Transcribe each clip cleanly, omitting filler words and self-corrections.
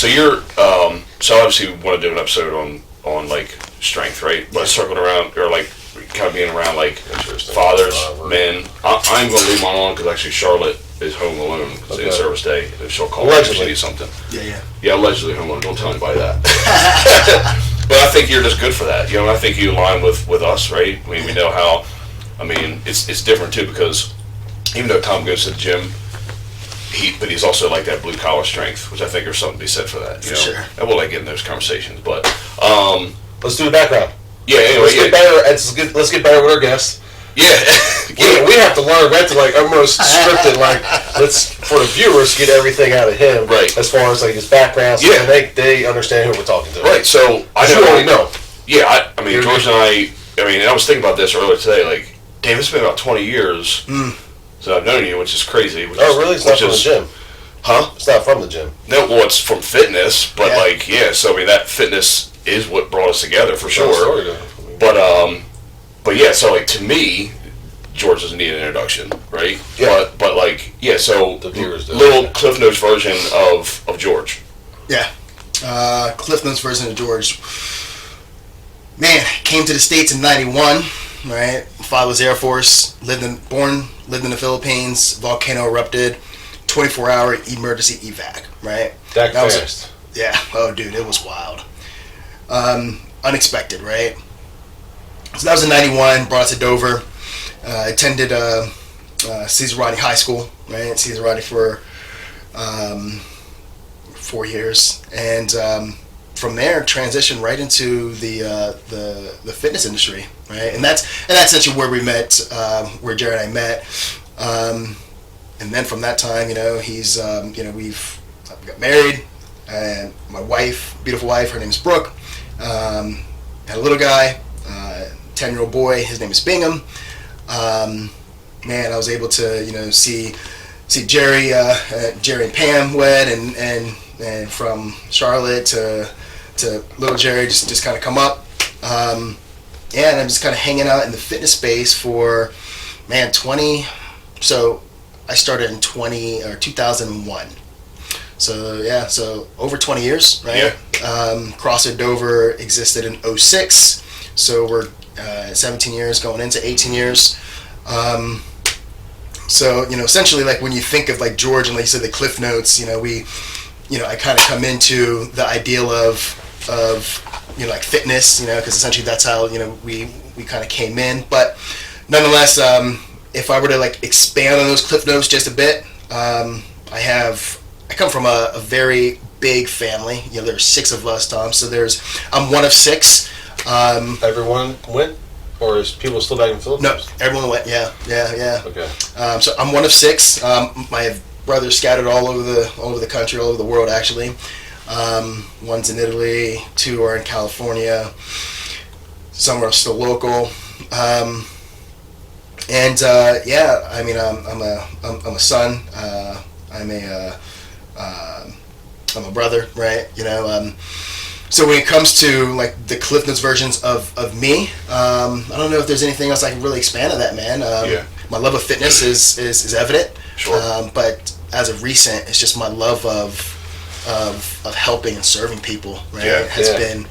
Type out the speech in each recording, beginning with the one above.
So you're, so obviously we want to do an episode on like strength, right? But circling around, or like kind of being around like fathers, men. I'm going to leave mine on because actually Charlotte is home alone because it's service day. And she'll call me if she needs something. Yeah, allegedly home alone. Don't tell anybody that. But I think you're just good for that. You know, I think you align with us, right? I mean, we know how. I mean, it's different too because even though Tom goes to the gym, but he's also like that blue collar strength, which I think there's something to be said for that. You know? Sure. And we'll like get in those conversations, but let's do the background. Yeah, anyway, let's get better with our guests. Yeah. we have to learn. We have to like almost script it. Like let's for the viewers get everything out of him. Right. As far as like his background. So they understand who we're talking to. Right. So I already know. Yeah. I mean, George and I mean, and I was thinking about this earlier today. Like, damn, it's been about 20 years since I've known you, which is crazy. Really? It's not from the gym. Huh? It's not from the gym. No, well, it's from fitness, but so I mean, that fitness is what brought us together for sure. But yeah, so like to me, George doesn't need an introduction, right? Yeah. But like, yeah, so the viewers little Cliff Notes version of George. Yeah. Cliff Notes version of George. Man, came to the States in 91, right? Father was Air Force, lived in the Philippines, volcano erupted, 24-hour emergency evac, right? That fast. Yeah. Oh, dude, it was wild. Unexpected, right? So that was in 91, brought us to Dover. Attended Caesarati High School, right? Caesarati for 4 years. And from there, transitioned right into the fitness industry, right? And that's essentially where we met, where Jared and I met. And then from that time, you know, he's, we got married, and my wife, beautiful wife, her name's Brooke, had a little guy, 10-year-old boy, his name is Bingham. Man, I was able to, you know, see Jerry and Pam wed, and from Charlotte to little Jerry just kind of come up. And I'm just kind of hanging out in the fitness space for, man, 20. So I started in 2001. So yeah, so over 20 years, right? Yeah. CrossFit Dover existed in 06. So we're 17 years going into 18 years. So, you know, essentially, like when you think of like George and like you said, the Cliff Notes, you know, I kind of come into the ideal of you know, like fitness, you know, because essentially that's how, you know, we kind of came in. But nonetheless, if I were to like expand on those Cliff Notes just a bit, I come from a very big family. You know, there's 6 of us, Tom. So I'm one of 6. Everyone went? Or is people still back in the Philippines? No, everyone went. Yeah. Okay. So I'm one of 6. My brothers scattered all over the country, all over the world, actually. One's in Italy, 2 are in California. Some are still local. And yeah, I mean, I'm a son. I'm a brother, right? You know. So when it comes to like the Cliff Notes versions of me, I don't know if there's anything else I can really expand on that, man. My love of fitness is evident. Sure. But as of recent, it's just my love of helping and serving people, right? Yeah. It has been,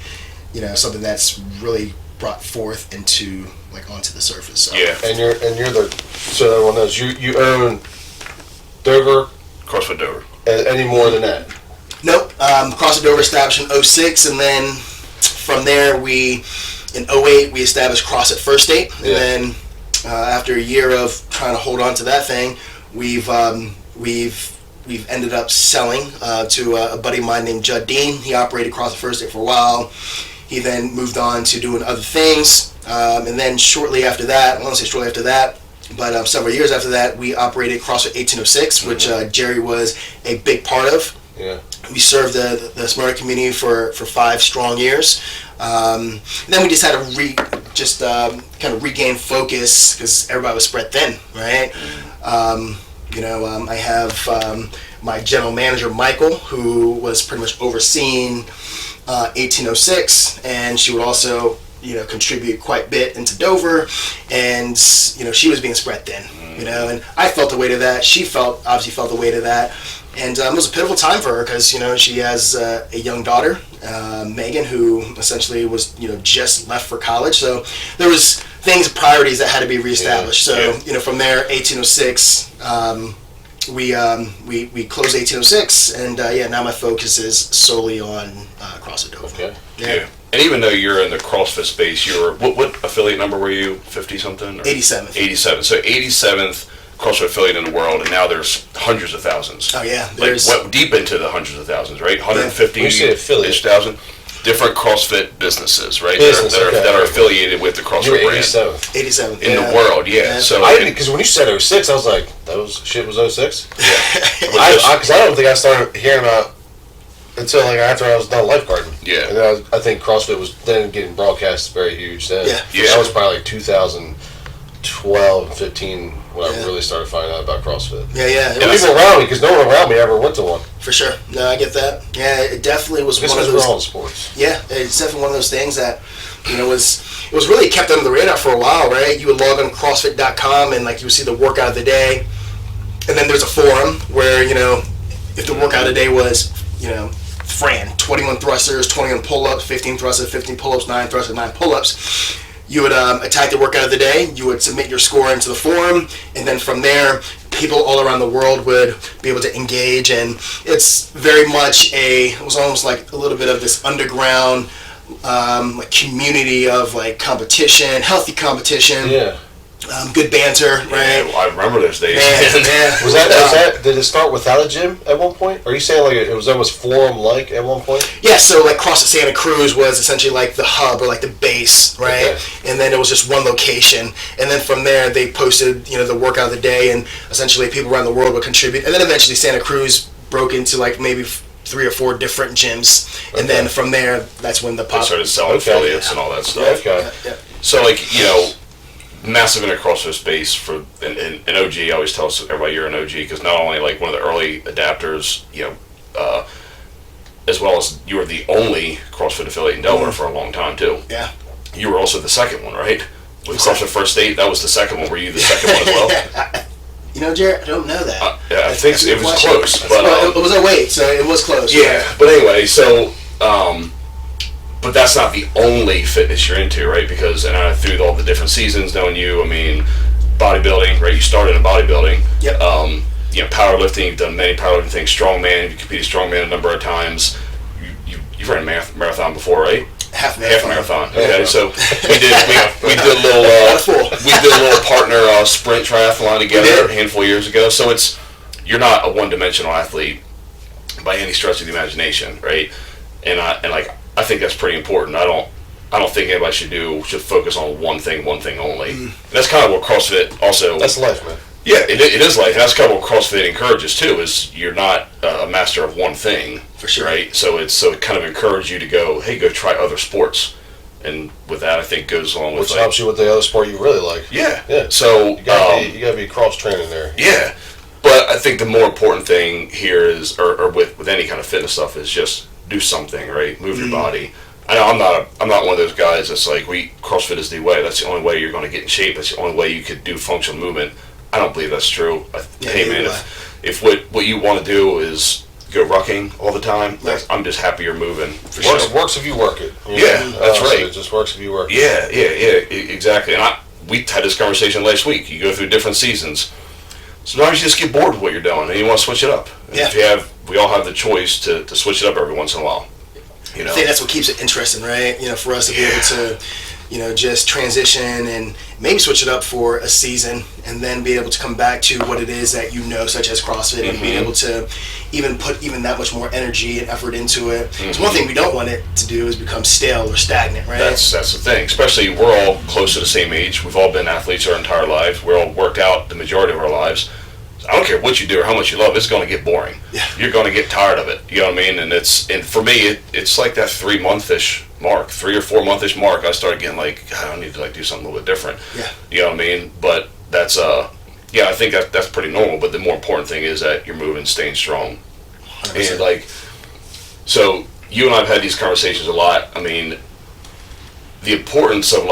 you know, something that's really brought forth onto the surface. So. Yeah. And you're so everyone knows you own Dover, CrossFit Dover. Any more than that? Nope. CrossFit Dover established in 06, and then from there in 08 we established CrossFit First State, and then after a year of trying to hold on to that thing, we've ended up selling to a buddy of mine named Judd Dean. He operated CrossFit First State for a while. He then moved on to doing other things, and then shortly after that, I don't want to say shortly after that, but several years after that, we operated CrossFit 1806, which Jerry was a big part of. Yeah. We served the Smyrna community for 5 strong years. And then we just had to kind of regain focus because everybody was spread thin, right? I have my general manager, Michael, who was pretty much overseeing 1806, and she would also, you know, contribute quite a bit into Dover, and, you know, she was being spread thin, you know, and I felt the weight of that. She obviously felt the weight of that. And it was a pivotal time for her because, she has a young daughter, Megan, who essentially was, just left for college. So there was priorities that had to be reestablished. From there, 1806, we closed 1806, and now my focus is solely on CrossFit Dover. Okay. Yeah. And even though you're in the CrossFit space, what affiliate number were you? 50 something? 87th. 87. So 87th CrossFit affiliate in the world, and now there's hundreds of thousands. Oh yeah, deep into the hundreds of thousands, right? 150-ish thousand different CrossFit businesses, right? That are affiliated with the CrossFit brand. 87th in the world, yeah. So because when you said 06, I was like, shit was 06? Yeah. Because I don't think I started hearing about until after I was done lifeguarding. Yeah. And I think CrossFit was then getting broadcast very huge then. Yeah. That was probably 2012 and 15 when I really started finding out about CrossFit. Yeah. And people around me, because no one around me ever went to one. For sure. No, I get that. Yeah, it definitely was one of those. We're all in sports. Yeah, it's definitely one of those things that, it was really kept under the radar for a while, right? You would log on to CrossFit.com and you would see the workout of the day, and then there's a forum where if the workout of the day was Fran, 21 thrusters, 21 pull-ups, 15 thrusters, 15 pull-ups, 9 thrusters, 9 pull-ups. You would attack the workout of the day. You would submit your score into the forum, and then from there, people all around the world would be able to engage. And it's very much it was almost like a little bit of this underground community of competition, healthy competition. Yeah. Good banter, right? Yeah, I remember those days. Yeah. Was that? Did it start without a gym at one point? Are you saying it was almost forum-like at one point? Yeah. So CrossFit Santa Cruz was essentially the hub or the base, right? Okay. And then it was just one location, and then from there they posted the workout of the day, and essentially people around the world would contribute, and then eventually Santa Cruz broke into maybe 3 or 4 different gyms, and then from there that's when they started selling affiliates and all that stuff. Okay. Yeah. So massive in the CrossFit space an OG. I always tell everybody you're an OG because not only one of the early adapters, as well as you were the only CrossFit affiliate in Delaware for a long time too. Yeah. You were also the second one, right? With CrossFit First State, that was the second one. Were you the second one as well? Jared, I don't know that. I think it was close, but it was a wait, so it was close. Yeah, right? But anyway, so. But that's not the only fitness you're into, right? Because, through all the different seasons, knowing you, bodybuilding, right? You started in bodybuilding. Yep. Powerlifting, you've done many powerlifting things. Strongman, you competed strongman a number of times. You've run a marathon before, right? Half marathon. Okay, so we did a little partner sprint triathlon together a handful of years ago. So you're not a one-dimensional athlete by any stretch of the imagination, right? And I think that's pretty important. I don't think anybody should focus on one thing only. And that's kind of what CrossFit also. That's life, man. Yeah, it is life. And that's kind of what CrossFit encourages too. Is you're not a master of one thing, for sure, right? So it kind of encourages you to go try other sports, and with that I think goes along with which helps you with the other sport you really like. Yeah. Yeah. So you gotta be cross training there. Yeah. But I think the more important thing here is, or with any kind of fitness stuff, is just do something, right? Move your body. I know I'm not one of those guys that's CrossFit is the way. That's the only way you're going to get in shape. That's the only way you could do functional movement. I don't believe that's true. Hey man, if what you want to do is go rucking all the time, I'm just happy you're moving. Works if you work it. That's right. It just works if you work it. Yeah, exactly. And we had this conversation last week. You go through different seasons. Sometimes you just get bored with what you're doing and you want to switch it up. Yeah. We all have the choice to switch it up every once in a while. I think that's what keeps it interesting, right? For us to be able to, just transition and maybe switch it up for a season and then be able to come back to what it is that such as CrossFit, and be able to even put that much more energy and effort into it. So one thing we don't want it to do is become stale or stagnant, right? That's the thing. Especially we're all close to the same age. We've all been athletes our entire lives. We're all worked out the majority of our lives. I don't care what you do or how much you love, it's going to get boring. Yeah. You're going to get tired of it. You know what I mean? And for me, it's like that 3 or 4 month-ish mark. I started getting I need to do something a little bit different. Yeah. You know what I mean? But that's I think that's pretty normal. But the more important thing is that you're moving, staying strong. 100%. And so you and I've had these conversations a lot. I mean, the importance of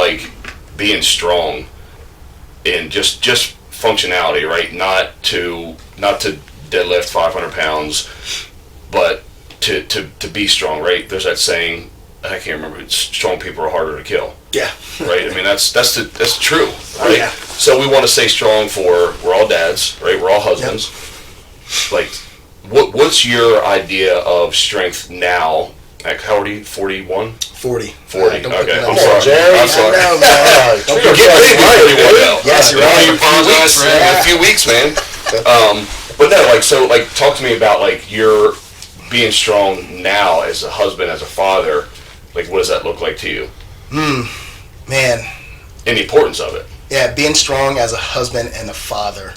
being strong and just functionality, right? Not to deadlift 500 pounds, but to be strong, right? There's that saying, I can't remember. It's strong people are harder to kill. Yeah. Right. I mean, that's true. Right. Yeah. So we want to stay strong we're all dads, right? We're all husbands. Yep. Like, what's your idea of strength now? Like, how old are you? 41? 40. 40. Okay. I'm sorry, Jerry. I'm sorry. You're getting ready to be 41 now. Yes, you're right. You apologize for a few weeks, man. But no, like, talk to me about, like, your being strong now as a husband, as a father. Like, what does that look like to you? Man. And the importance of it. Yeah, being strong as a husband and a father.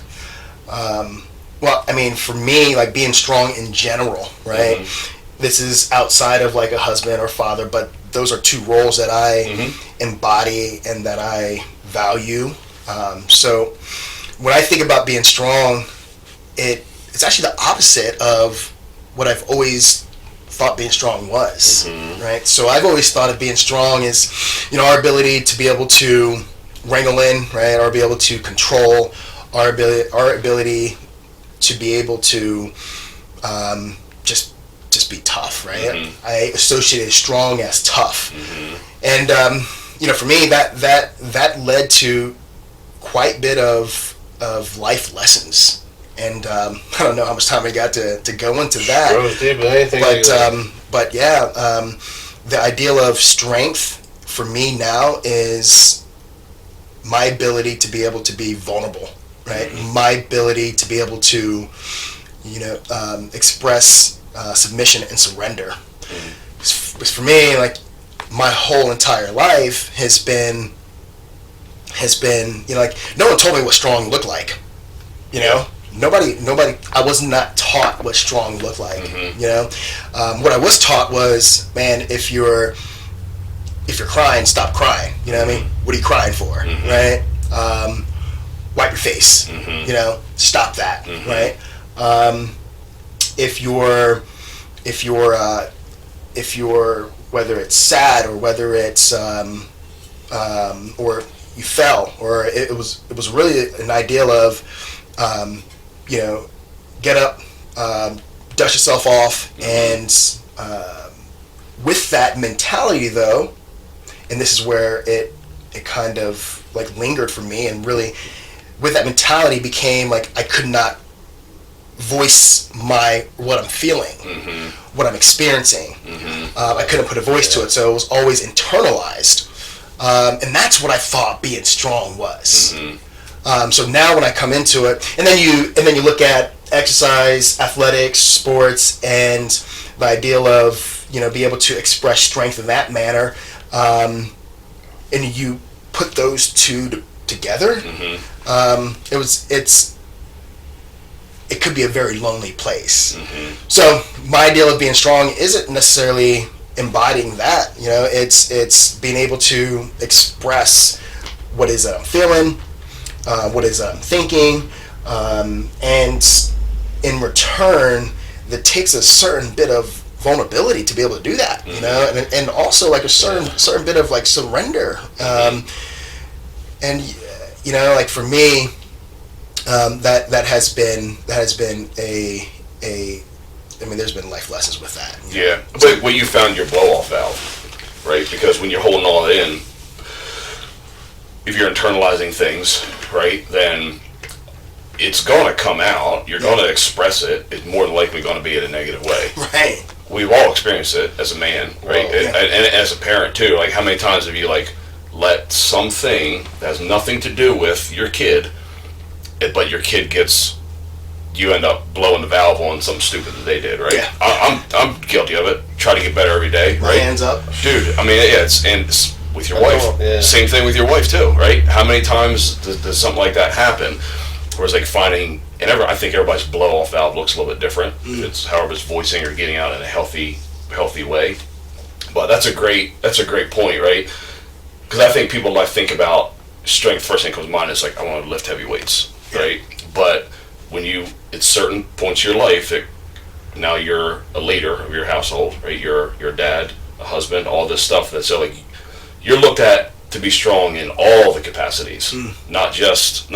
Well, I mean, for me, like, being strong in general, right? Mm-hmm. This is outside of, like, a husband or father, but those are two roles that I embody and that I value. So when I think about being strong, it's actually the opposite of what I've always thought being strong was, right? So I've always thought of being strong as, our ability to be able to wrangle in, right? Or be able to control, our ability to be able to just be tough, right? I associated strong as tough, and for me that led to quite a bit of life lessons. And I don't know how much time I got to go into that. But yeah, the ideal of strength for me now is my ability to be able to be vulnerable, right? My ability to be able to, express submission and surrender. Because for me, like, my whole entire life has been, like, no one told me what strong looked like, Nobody. I was not taught what strong looked like. What I was taught was, man, if you're crying, stop crying. You know what I mean? What are you crying for, right? Wipe your face. Stop that, right? If you're whether it's sad or whether it's or you fell, or it was really an ideal of get up, dust yourself off, and with that mentality, though, and this is where it kind of, like, lingered for me, and really, with that mentality, became like I could not voice what I'm feeling, what I'm experiencing. I couldn't put a voice to it, so it was always internalized, and that's what I thought being strong was. So now when I come into it, and then you look at exercise, athletics, sports, and the ideal of be able to express strength in that manner, and you put those two together, it could be a very lonely place. So my ideal of being strong isn't necessarily embodying that. It's being able to express what is I'm feeling. What is I'm thinking, and in return, that takes a certain bit of vulnerability to be able to do that, and also, like, a certain bit of, like, surrender, and like, for me, that has been a I mean, there's been life lessons with that. Yeah, but when you found your blow-off valve, right? Because when you're holding all that in, if you're internalizing things, right, then it's going to come out. You're going to express it. It's more than likely going to be in a negative way. Right. We've all experienced it as a man, right? And as a parent, too. Like, how many times have you, like, let something that has nothing to do with your kid, but your kid you end up blowing the valve on something stupid that they did, right? Yeah. I'm guilty of it. Try to get better every day, right? Hands up. Dude, I mean, yeah, it's with your wife. Yeah. Same thing with your wife too, right? How many times does something like that happen? Where it's like finding, and I think everybody's blow-off valve looks a little bit different. It's however it's voicing or getting out in a healthy way. But that's a great point, right? Because I think people like think about strength. First thing that comes to mind is like, I want to lift heavy weights, right? But when at certain points of your life, now you're a leader of your household, right? You're a dad, a husband, all this stuff. That's so, like, you're looked at to be strong in all the capacities, not just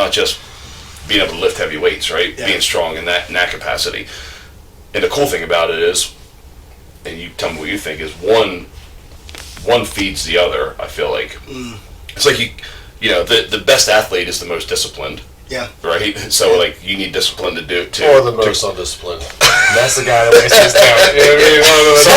being able to lift heavy weights, right? Yeah. Being strong in that capacity. And the cool thing about it is, and you tell me what you think, is one feeds the other. I feel like it's like the best athlete is the most disciplined. Yeah. Right. So like you need discipline to do to or the most undisciplined. That's the guy that weighs his down. You know what I mean? One of those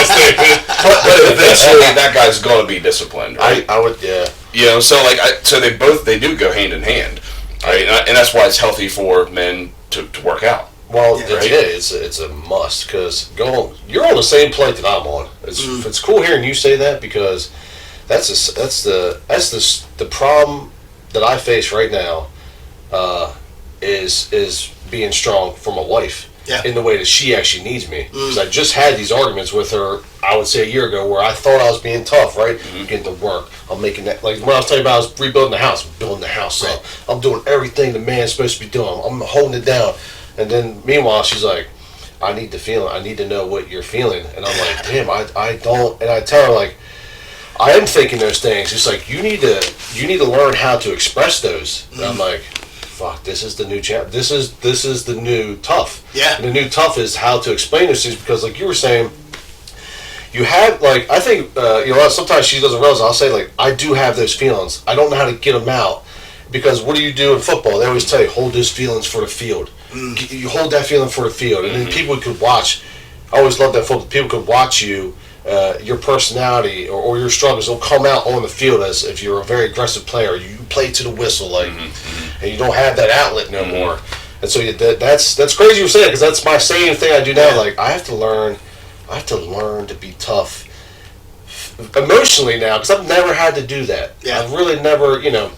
but eventually that guy's going to be disciplined. Right? I would, yeah. So like so they do go hand in hand, right? And that's why it's healthy for men to work out. Well, it's a must because you're on the same plate that I'm on. It's cool hearing you say that because that's the problem that I face right now is being strong for my wife in the way that she actually needs me. Because I just had these arguments with her, I would say a year ago, where I thought I was being tough, right? I'm getting to work. I'm making that, like when I was telling you about I was rebuilding the house, I'm building the house up. I'm doing everything the man's supposed to be doing. I'm holding it down. And then meanwhile, she's like, I need to feel it. I need to know what you're feeling. And I'm like, damn, I don't. And I tell her, like, I am thinking those things. It's like, you need to learn how to express those. And I'm like, fuck, this is the new this is the new tough. Yeah. And the new tough is how to explain those things because, like you were saying, you have, like, I think, sometimes she doesn't realize, I'll say, like, I do have those feelings. I don't know how to get them out. Because what do you do in football? They always tell you, hold those feelings for the field. You hold that feeling for the field. And then people could watch. I always love that football. People could watch you, your personality or your struggles will come out on the field as if you're a very aggressive player. You play to the whistle, like, and you don't have that outlet no more. And so that's crazy you say it because that's my same thing I do now. Like, I have to learn to be tough emotionally now because I've never had to do that. Yeah. I've really never, now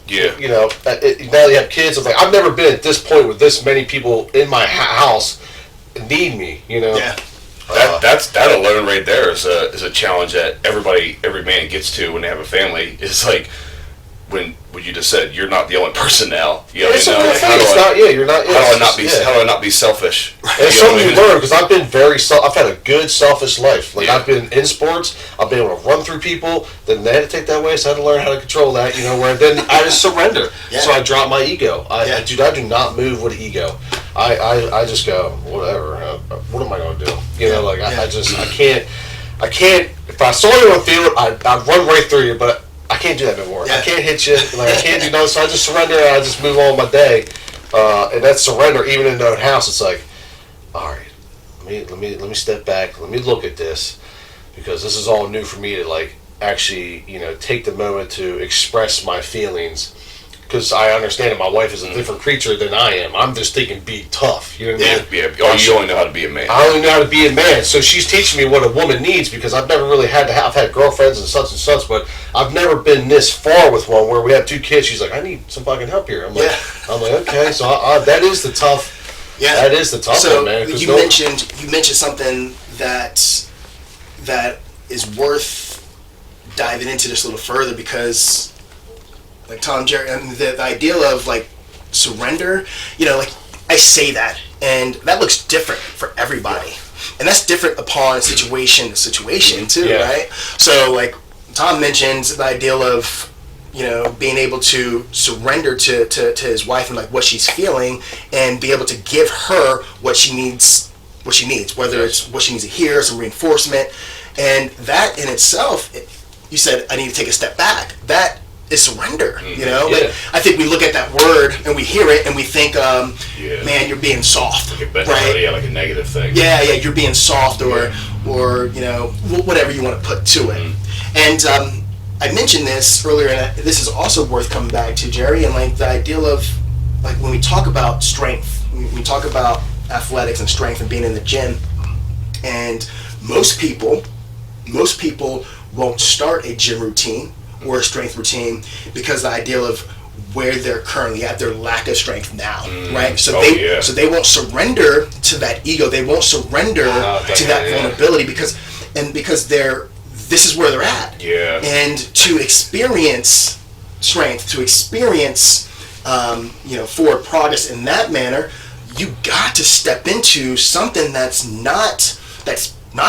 that you have kids, it's like I've never been at this point with this many people in my house need me. Yeah. That alone right there is a challenge that every man gets to when they have a family. It's like when you just said you're not the only person now. You're not. How do I not be selfish? It's something you learn because I've been I've had a good selfish life. Like I've been in sports, I've been able to run through people. Then they had to take that way, so I had to learn how to control that. Where then I just surrender. Yeah. So I drop my ego. I do not move with ego. I just go whatever. What am I going to do? I can't. If I saw you on the field, I'd run right through you, but I can't do that no more. Yeah. I can't hit you. Like I can't do nothing. So I just surrender and I just move on with my day. And that's surrender. Even in the house, it's like, all right, let me step back. Let me look at this because this is all new for me to like actually take the moment to express my feelings. Because I understand that my wife is a different creature than I am. I'm just thinking be tough. You know what I mean? Yeah. Oh, you only know how to be a man. I only know how to be a man. So she's teaching me what a woman needs because I've never really had to have. I've had girlfriends and such, but I've never been this far with one where we have 2 kids. She's like, I need some fucking help here. I'm like, okay. So that is the tough. Yeah. That is the tough one, man. You mentioned something that is worth diving into just a little further because. Like Tom, Jerry, and the idea of like surrender, like I say that, and that looks different for everybody, and that's different upon situation to situation too, right? So like Tom mentioned the idea of being able to surrender to his wife and like what she's feeling, and be able to give her what she needs, whether it's what she needs to hear, some reinforcement, and that in itself, you said I need to take a step back. That is surrender, Like, I think we look at that word and we hear it and we think, man, you're being soft, right? Like a negative thing. Yeah, you're being soft, or whatever you want to put to it. And I mentioned this earlier, and this is also worth coming back to, Jerry, and like the idea of like when we talk about strength, we talk about athletics and strength and being in the gym, and most people won't start a gym routine or a strength routine because the idea of where they're currently at, their lack of strength now, right? So they won't surrender to that ego. They won't surrender to that vulnerability because this is where they're at. Yeah. And to experience strength, to experience forward progress in that manner, you got to step into something that's not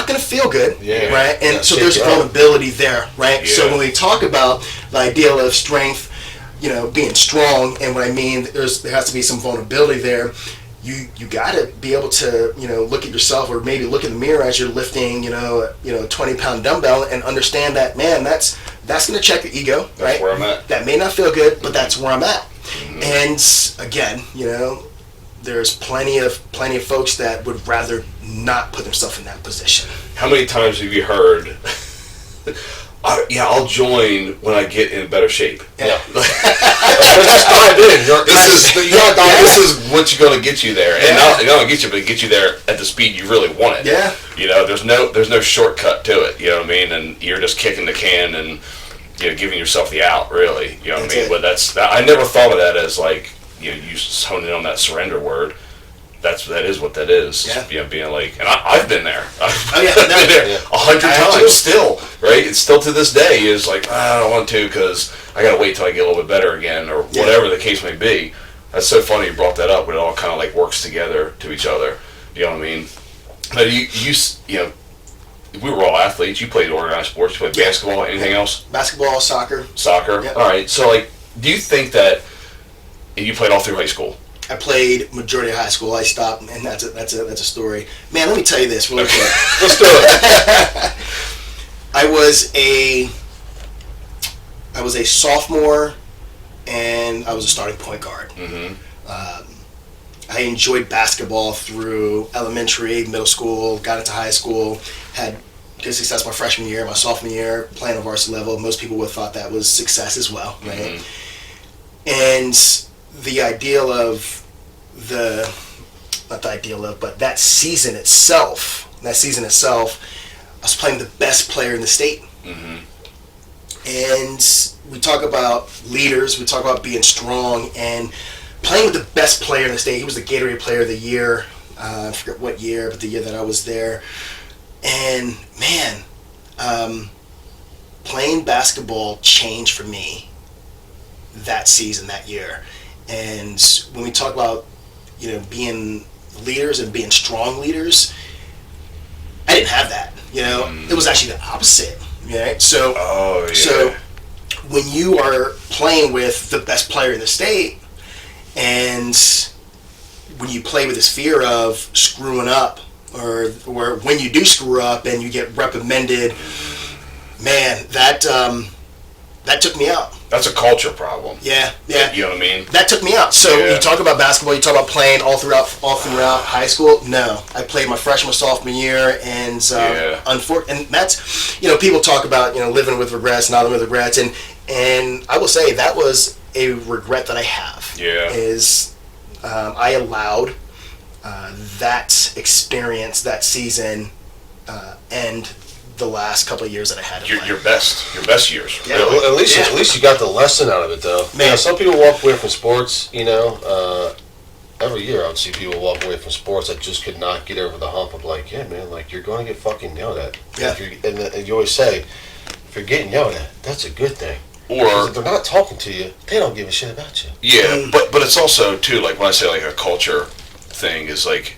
going to feel good, right? And so there's vulnerability there, right? Yeah. So when we talk about the ideal of strength, being strong, and what I mean, there has to be some vulnerability there. You got to be able to, look at yourself, or maybe look in the mirror as you're lifting, a 20-pound dumbbell, and understand that, man, that's going to check your ego, That's right? where I'm at. That may not feel good, but that's where I'm at. And again, there's plenty of folks that would rather not put themselves in that position. How many times have you heard, I'll join when I get in better shape? Yeah. Just dive in. This is what's going to get you there. And not only get you, but get you there at the speed you really want it. Yeah. There's no shortcut to it, you know what I mean? And you're just kicking the can and, giving yourself the out, really. You know what I mean? But I never thought of that as like, you hone in on that surrender word. That is what that is. Yeah. Being like, and I've been there. Oh yeah, I've been there 100 times too. still, right? It's still to this day is like, I don't want to because I got to wait till I get a little bit better again, or whatever the case may be. That's so funny you brought that up. It all kind of like works together to each other. You know what I mean? But we were all athletes. You played organized sports. You played basketball. Anything else? Basketball, soccer. Yep. All right. So like, do you think that you played all through high school? I played majority of high school. I stopped, and that's a story. Man, let me tell you this really quick. Let's do it. I was a sophomore, and I was a starting point guard. Mm-hmm. I enjoyed basketball through elementary, middle school, got into high school, had good success my freshman year, my sophomore year, playing on varsity level. Most people would have thought that was success as well, right? Mm-hmm. And the ideal of but that season itself, I was playing the best player in the state. Mm-hmm. And we talk about leaders, we talk about being strong, and playing with the best player in the state. He was the Gatorade Player of the Year. I forget what year, but the year that I was there. And man, playing basketball changed for me that season, that year. And when we talk about, being leaders and being strong leaders, I didn't have that. It was actually the opposite. Right? So, so when you are playing with the best player in the state, and when you play with this fear of screwing up, or when you do screw up and you get reprimanded, man, that took me out. That's a culture problem. Yeah. You know what I mean? That took me out. So you talk about basketball, you talk about playing all throughout high school. No, I played my freshman, sophomore year, and and that's, people talk about living with regrets, not living with regrets, and I will say that was a regret that I have. Yeah. Is I allowed that experience, that season, and the last couple of years that I had. Your best years. Yeah. Really. Well, at least you got the lesson out of it, though. Man. Some people walk away from sports. Every year I would see people walk away from sports that just could not get over the hump of like, yeah, man, like you're going to get fucking yelled at. Yeah. And you always say, if you're getting yelled at, that's a good thing. Or if they're not talking to you, they don't give a shit about you. Yeah, but it's also too, like when I say like a culture thing is like,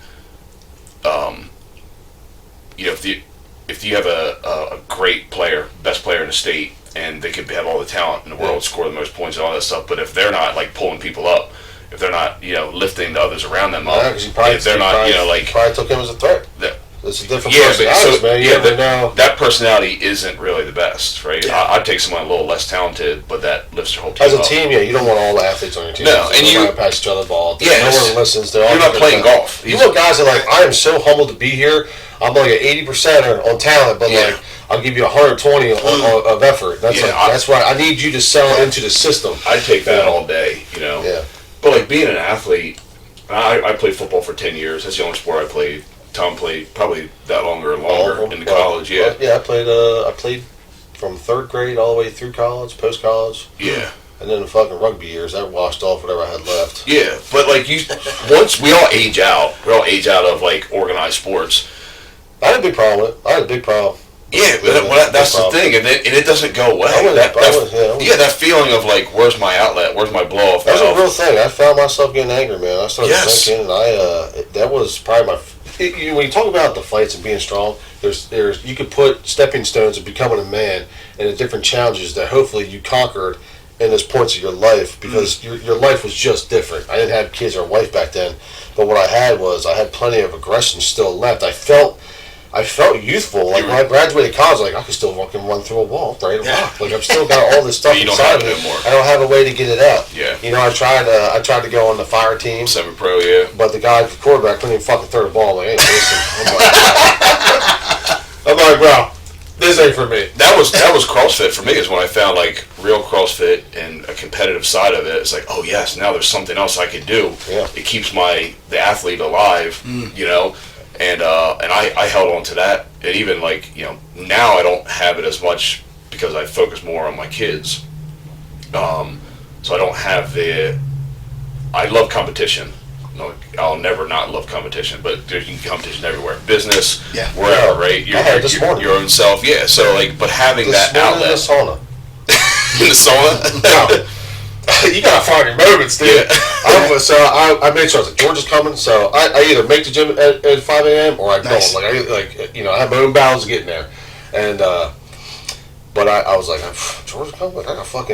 if you have a great player, best player in the state, and they could have all the talent in the world, score the most points and all that stuff, but if they're not like pulling people up, if they're not lifting the others around them up, if they're not probably took him as a threat. It's a different that personality isn't really the best, right? Yeah. I'd take someone a little less talented, but that lifts your whole team as a up. team. Yeah, you don't want all the athletes on your team. No, and you pass each other the ball. Yes. No one listens. You're not playing golf. You know, guys are like, I am so humbled to be here. I'm like an 80% on talent, but like I'll give you 120 of effort. That's right. I need you to sell into the system. I'd take that all day, Yeah. But like being an athlete, I played football for 10 years. That's the only sport I played. Tom played probably that longer in college. Yeah. Yeah, I played from third grade all the way through college, post college. Yeah. And then the fucking rugby years, that washed off whatever I had left. Yeah, but like once we all age out of like organized sports. I had a big problem with it. I had a big problem. Yeah, that's the thing, and it doesn't go away. That feeling of like, where's my outlet? Where's my blow-off? That was a real thing. I found myself getting angry, man. I started thinking, and that was probably when you talk about the fights and being strong, there's you could put stepping stones of becoming a man and the different challenges that hopefully you conquered in those points of your life because your life was just different. I didn't have kids or a wife back then, but what I had plenty of aggression still left. I felt youthful. Like when I graduated college, like I could still fucking run through a wall, right? Rock. Like I've still got all this stuff inside of me. I don't have a way to get it out. Yeah. You know, I tried to go on the fire team. Semi-pro, yeah. But the guy, the quarterback, couldn't even fucking throw the ball. Like, hey, listen. I'm like, bro, this ain't for me. That was CrossFit for me. Is when I found like real CrossFit and a competitive side of it. It's like, oh yes, now there's something else I could do. Yeah. It keeps the athlete alive. You know. And I held on to that, and even like now I don't have it as much because I focus more on my kids. So I don't have I love competition. No, I'll never not love competition, but there's competition everywhere, business, wherever, right? Your own self, yeah. So like, but having that outlet. In the sauna. In the sauna. No. You gotta find your moments, dude. Yeah. I made sure I was like, George is coming, so I either make the gym at 5 a.m. or I Nice. don't. I have my own battles getting there, and but I was like, George is coming. I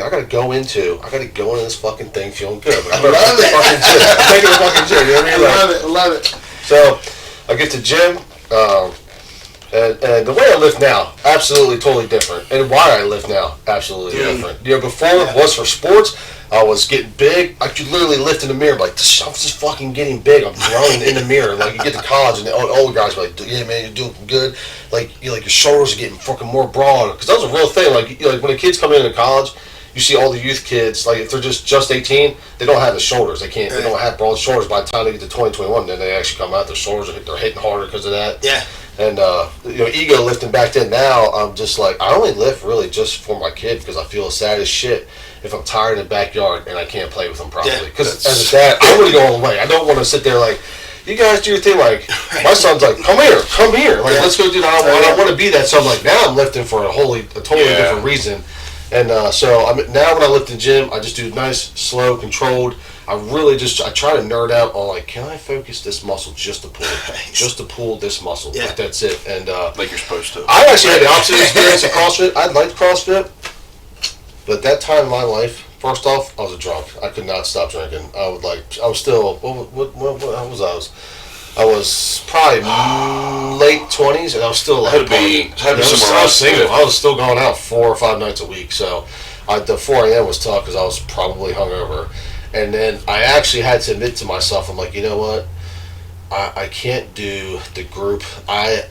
gotta go into this fucking thing feeling good. Like, I'm love it. fucking gym. I'm taking the fucking gym. You know what I mean? I love it. So I get to gym. And the way I live now, absolutely totally different. And why I live now, absolutely different. Before it was for sports, I was getting big. I could literally lift in the mirror, like, I'm just fucking getting big. I'm growing in the mirror. Like, you get to college, and the older guys are like, yeah, man, you're doing good. Like, your shoulders are getting fucking more broad. Because that was a real thing. Like when the kids come into college, you see all the youth kids, like, if they're just 18, they don't have the shoulders. They don't have broad shoulders. By the time they get to 2021, then they actually come out, their shoulders, they're hitting harder because of that. Yeah. And, ego lifting back then. Now, I'm just like, I only lift really just for my kid because I feel sad as shit if I'm tired in the backyard and I can't play with them properly. Because as a dad, I want to go all the way. I don't want to sit there like, you guys do your thing. Like, my son's like, come here. Like, let's go do that. I don't want to be that. So I'm like, now I'm lifting for a totally different reason. And so now when I lift in the gym, I just do nice, slow, controlled. I try to nerd out on like, can I focus this muscle just to pull this muscle? Yeah. Like that's it. And like you're supposed to. I actually had the opposite experience in CrossFit. I liked CrossFit, but at that time in my life, first off, I was a drunk. I could not stop drinking. I was still, how was I? I was probably late 20s, and I was still like, Had to be somewhere else. I was still going out 4 or 5 nights a week. So the 4 a.m. was tough because I was probably hungover. And then I actually had to admit to myself, I'm like, you know what? I can't do the group. I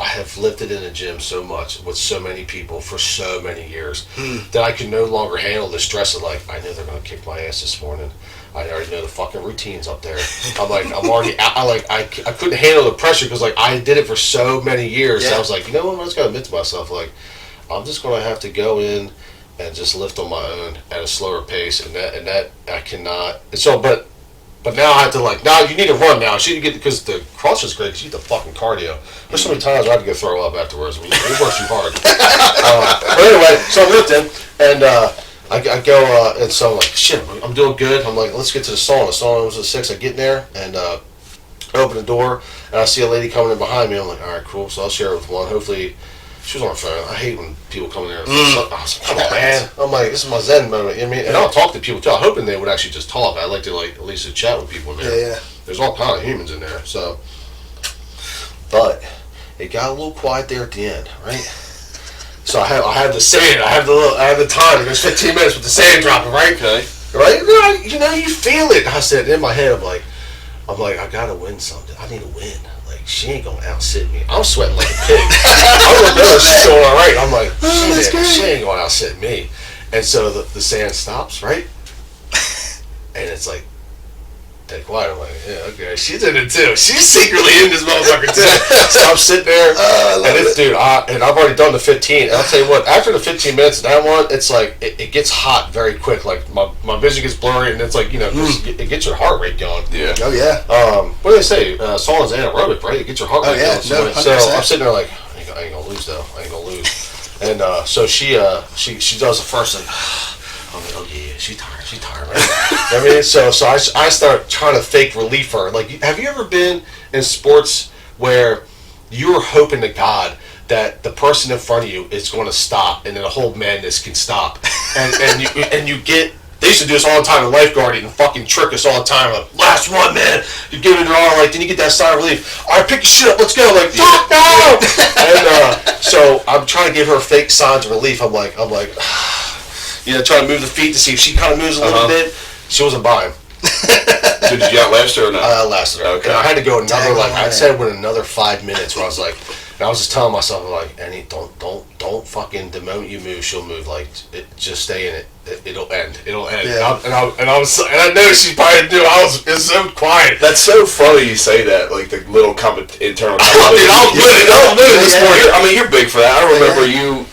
have lifted in the gym so much with so many people for so many years that I can no longer handle the stress of like, I know they're gonna kick my ass this morning. I already know the fucking routines up there. I'm like, I'm already. I couldn't handle the pressure because like I did it for so many years. Yeah. So I was like, you know what? I just gotta admit to myself, like, I'm just gonna have to go in and just lift on my own at a slower pace, and that I cannot. And so, but now I have to like, now you need to run now. You get because the CrossFit's great because you get the fucking cardio. There's so many times I had to go throw up afterwards. I mean, it works too hard. But anyway, so I'm lifting and I go and so I'm like, shit, I'm doing good. I'm like, let's get to the sauna. The sauna was at 6. I get in there and I open the door and I see a lady coming in behind me. I'm like, all right, cool. So I'll share it with one. Hopefully. She was on her phone. I hate when people come in there. I was like, come on, man. I'm like, this is my Zen moment. You know what I mean? And I'll talk to people too. I'm hoping they would actually just talk. I like to at least chat with people in there. Yeah. There's all kind of humans in there. So, but it got a little quiet there at the end, right? So I have the sand. I have the time. There's 15 minutes with the sand dropping, right? Okay. Right? You feel it. I said in my head, I'm like, I gotta win something. I need to win. She ain't gonna outsit me. I'm sweating like a pig. I'm like, no, she's doing all right. I'm like, she ain't gonna outsit me. And so the sand stops, right? And it's like, dead quiet. I'm like, yeah, okay. She's in it too. She's secretly in this motherfucker too. So I'm sitting there, and it's, dude, and I've already done the 15. And I'll tell you what, after the 15 minutes of that one, it's like, it gets hot very quick. Like, my vision gets blurry, and it's like, it gets your heart rate going. Yeah. Oh, yeah. What do they say? Sauna's anaerobic, right? It gets your heart rate going. No, so I'm sitting there like, I ain't gonna lose, though. I ain't gonna lose. And so she does the first thing. I'm like, oh yeah, she's tired, right? I mean, so I start trying to fake relief her. Like, have you ever been in sports where you were hoping to God that the person in front of you is going to stop, and then the whole madness can stop. And you get. They used to do this all the time in lifeguarding and fucking trick us all the time. Like, last one, man. You give it all, like, then you get that sigh of relief. All right, pick your shit up, let's go. Like, fuck no! And so I'm trying to give her fake signs of relief. I'm like, trying to move the feet to see if she kind of moves a little bit. She wasn't buying. So did you outlast her or not? I outlasted her. Okay. And I had to go another, I said within another 5 minutes where I was like, and I was just telling myself, like, Annie, don't fucking, the moment you move, she'll move. Like, just stay in it. It'll end. Yeah. And I know she probably knew. It's so quiet. That's so funny you say that, like the little internal. Dude, I'm living this morning. I mean, you're big for that. I remember you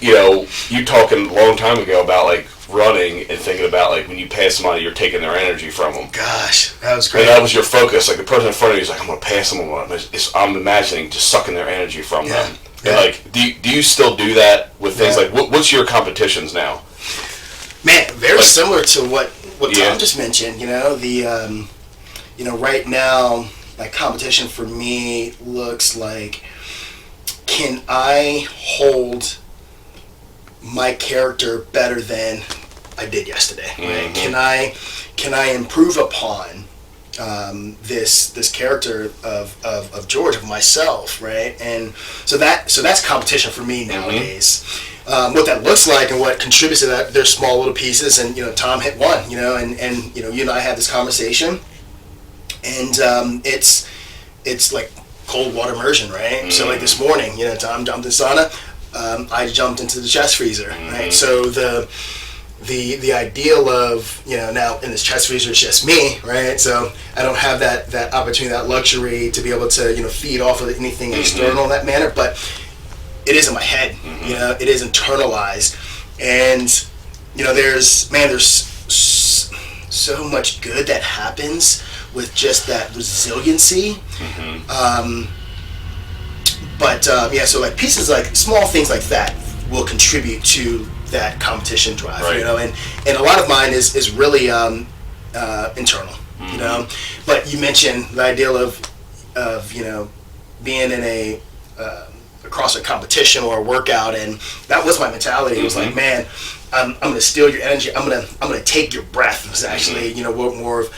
talking a long time ago about like running and thinking about like when you pass somebody, you're taking their energy from them. Gosh, that was great. And that was your focus. Like the person in front of you is like, I'm gonna pass them on. I'm imagining just sucking their energy from them. Yeah. And like, do you still do that with things like what's your competitions now? Man, very similar to what Yeah. Tom just mentioned. Right now, like competition for me looks like, can I hold my character better than I did yesterday? Right? Can I improve upon this character of George, of myself, right? And so that's competition for me nowadays. What that looks like and what contributes to that, there's small little pieces, and Tom hit one, and you and I had this conversation, and it's like cold water immersion, right? So like this morning, Tom jumped in sauna, I jumped into the chest freezer, right? So the ideal of now in this chest freezer it's just me, right? So I don't have that opportunity, that luxury to be able to feed off of anything external in that manner, but it is in my head, it is internalized, and there's so much good that happens with just that resiliency. So like pieces, like small things like that will contribute to that competition drive, right. And a lot of mine is really internal, But you mentioned the ideal of being in a CrossFit competition or a workout, and that was my mentality. It was like, man, I'm gonna steal your energy. I'm gonna take your breath. It was actually more of,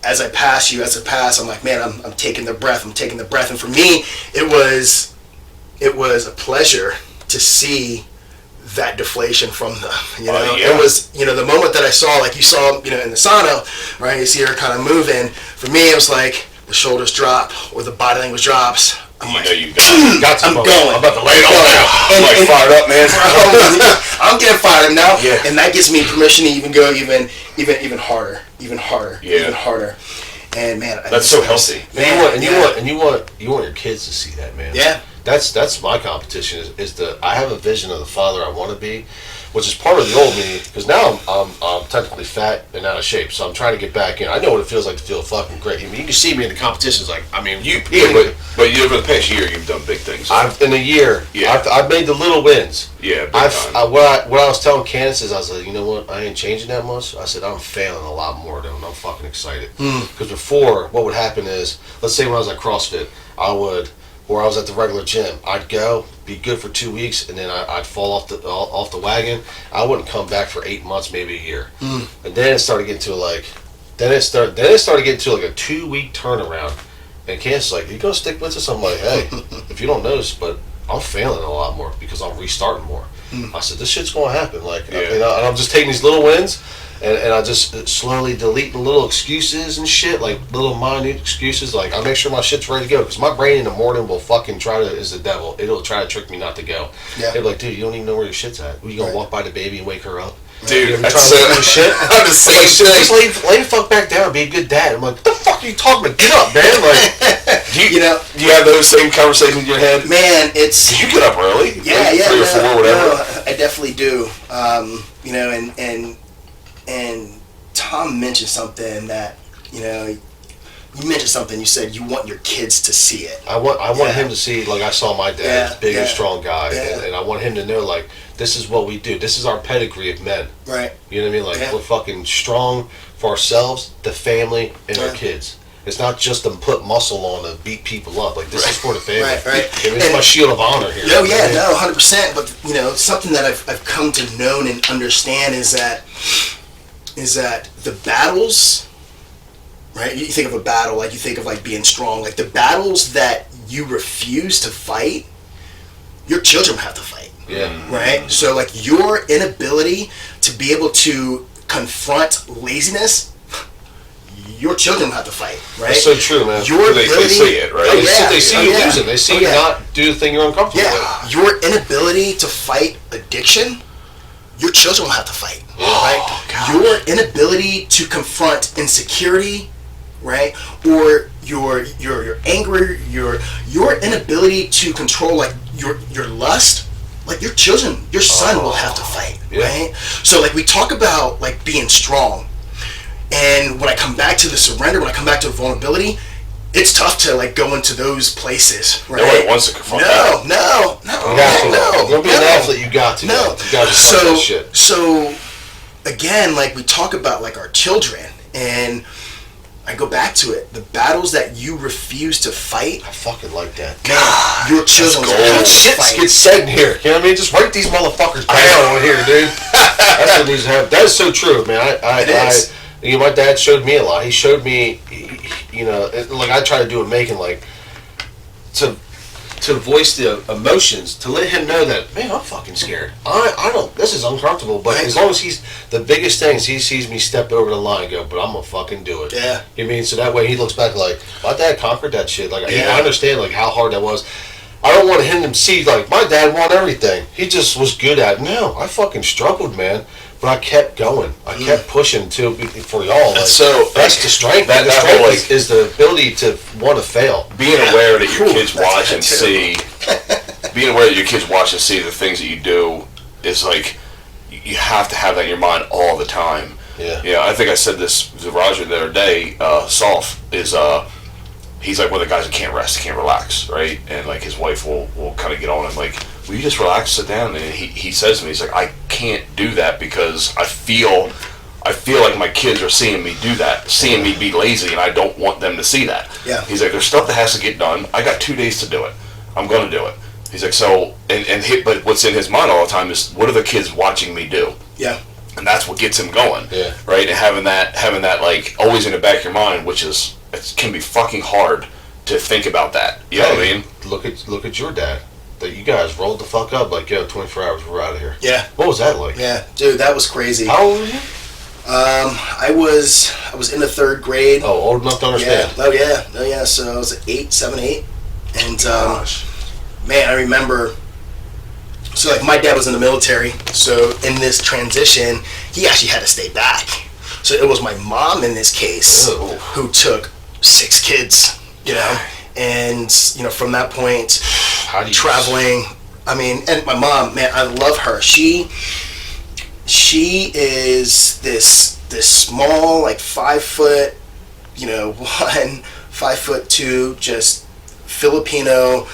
as I pass, I'm like, man, I'm taking the breath. And for me, it was a pleasure to see that deflation from them. It was the moment that I saw, like you saw in the sauna, right? You see her kind of moving. For me, it was like the shoulders drop or the body language drops. I'm I'm going. I'm about to lay it on. I'm like fired up, man. I'm getting fired up now, Yeah. and that gives me permission to even go even harder, even harder. And man, That's so healthy. And you want your kids to see that, man. Yeah. That's my competition. I have a vision of the father I want to be, which is part of the old me. Because now I'm technically fat and out of shape, so I'm trying to get back in. I know what it feels like to feel fucking great. I mean, you can see me in the competitions. Like, I mean, But you over the past year, you've done big things. In a year, I've made the little wins. Yeah, big time. What I was telling Candace is, I was like, you know what? I ain't changing that much. I said, I'm failing a lot more though, and I'm fucking excited. Because before, what would happen is, let's say when I was at CrossFit, or I was at the regular gym, I'd go, be good for 2 weeks, and then I'd fall off the wagon. I wouldn't come back for 8 months, maybe a year. And then it started getting to like a 2-week turnaround. And Candace's like, you gonna stick with us? I'm like, hey, if you don't notice, but I'm failing a lot more because I'm restarting more. I said, this shit's gonna happen. Like, and I'm just taking these little wins, and I just slowly deleting little excuses and shit, like little minute excuses. Like, I make sure my shit's ready to go, because my brain in the morning will fucking is the devil. It'll try to trick me not to go. Yeah. They're like, dude, you don't even know where your shit's at. You gonna walk by the baby and wake her up? Dude, that's shit. I'm the same shit. Just lay the fuck back down, be a good dad. I'm like, what the fuck are you talking about? Get up, man. Like, do you have those same conversations in your head? Man, it's... Did you get up early? Yeah, like 3 or 4, whatever. No, I definitely do. And Tom mentioned something that, you mentioned something. You said you want your kids to see it. I want him to see, like I saw my dad, big and strong guy, and I want him to know, like, this is what we do. This is our pedigree of men. Right. You know what I mean? Like, we're fucking strong for ourselves, the family, and our kids. It's not just to put muscle on to beat people up. Like, this is for the family. Right. It's my shield of honor here. No, yeah, no, 100%. But something that I've come to know and understand is that the battles, right? You think of a battle, like you think of like being strong. Like the battles that you refuse to fight, your children have to fight. Yeah. Right? So like your inability to be able to confront laziness, your children have to fight, right? That's so true, man. Your they see it, right? They see you losing. They see you not do the thing you're uncomfortable with. Your inability to fight addiction, your children will have to fight, right? Gosh. Your inability to confront insecurity, right? Or your anger, your inability to control like your lust, like your children, your son will have to fight, right? So like we talk about like being strong, and when I come back to the surrender, when I come back to vulnerability, it's tough to like go into those places, right? Nobody wants to confront that. No. You're gonna be an athlete. You got to. No. You got to fight that shit. So again, like we talk about like our children, and I go back to it. The battles that you refuse to fight. I fucking like that. Man, your children Get said in here. You know what I mean? Just write these motherfuckers down over here, dude. That's what needs to happen. That is so true, man. My dad showed me a lot. He showed me, like I try to do in Macon, like to voice the emotions, to let him know that, man, I'm fucking scared. I don't. This is uncomfortable, but as long as he's the biggest thing is he sees me step over the line, and go, but I'm gonna fucking do it. Yeah. You know what I mean? So that way he looks back like, my dad conquered that shit. Like I understand like how hard that was. I don't want him to see like my dad won everything. He just was good at it. No, I fucking struggled, man. But I kept going. I kept pushing for y'all. Like, so that's the strength. That strength is the ability to want to fail. Being aware that your kids watch and see. Being aware that your kids watch and see the things that you do is like you have to have that in your mind all the time. Yeah. Yeah. I think I said this to Roger the other day. Solf is he's like one of the guys that can't rest, can't relax, right? And like his wife will kind of get on him like, will you just relax, sit down? And he says to me, he's like, I can't do that because I feel like my kids are seeing me do that, seeing me be lazy, and I don't want them to see that. Yeah. He's like, there's stuff that has to get done. I got 2 days to do it. I'm going to do it. He's like, so, but what's in his mind all the time is, what are the kids watching me do? Yeah. And that's what gets him going. Yeah. Right? And having that like always in the back of your mind, which is, it can be fucking hard to think about that. You know what I mean? Look at your dad. That you guys rolled the fuck up like, yo, 24 hours, we're out of here. Yeah. What was that like? Yeah, dude, that was crazy. How old were you? I was in the 3rd grade. Oh, old enough to understand. Yeah. Oh yeah. So I was 7, 8, and man, I remember. So like my dad was in the military, so in this transition, he actually had to stay back. So it was my mom in this case who took 6 kids, and from that point, traveling. I mean, and my mom, man, I love her. She is this small, like 5 foot, 1, 5'2", just Filipino,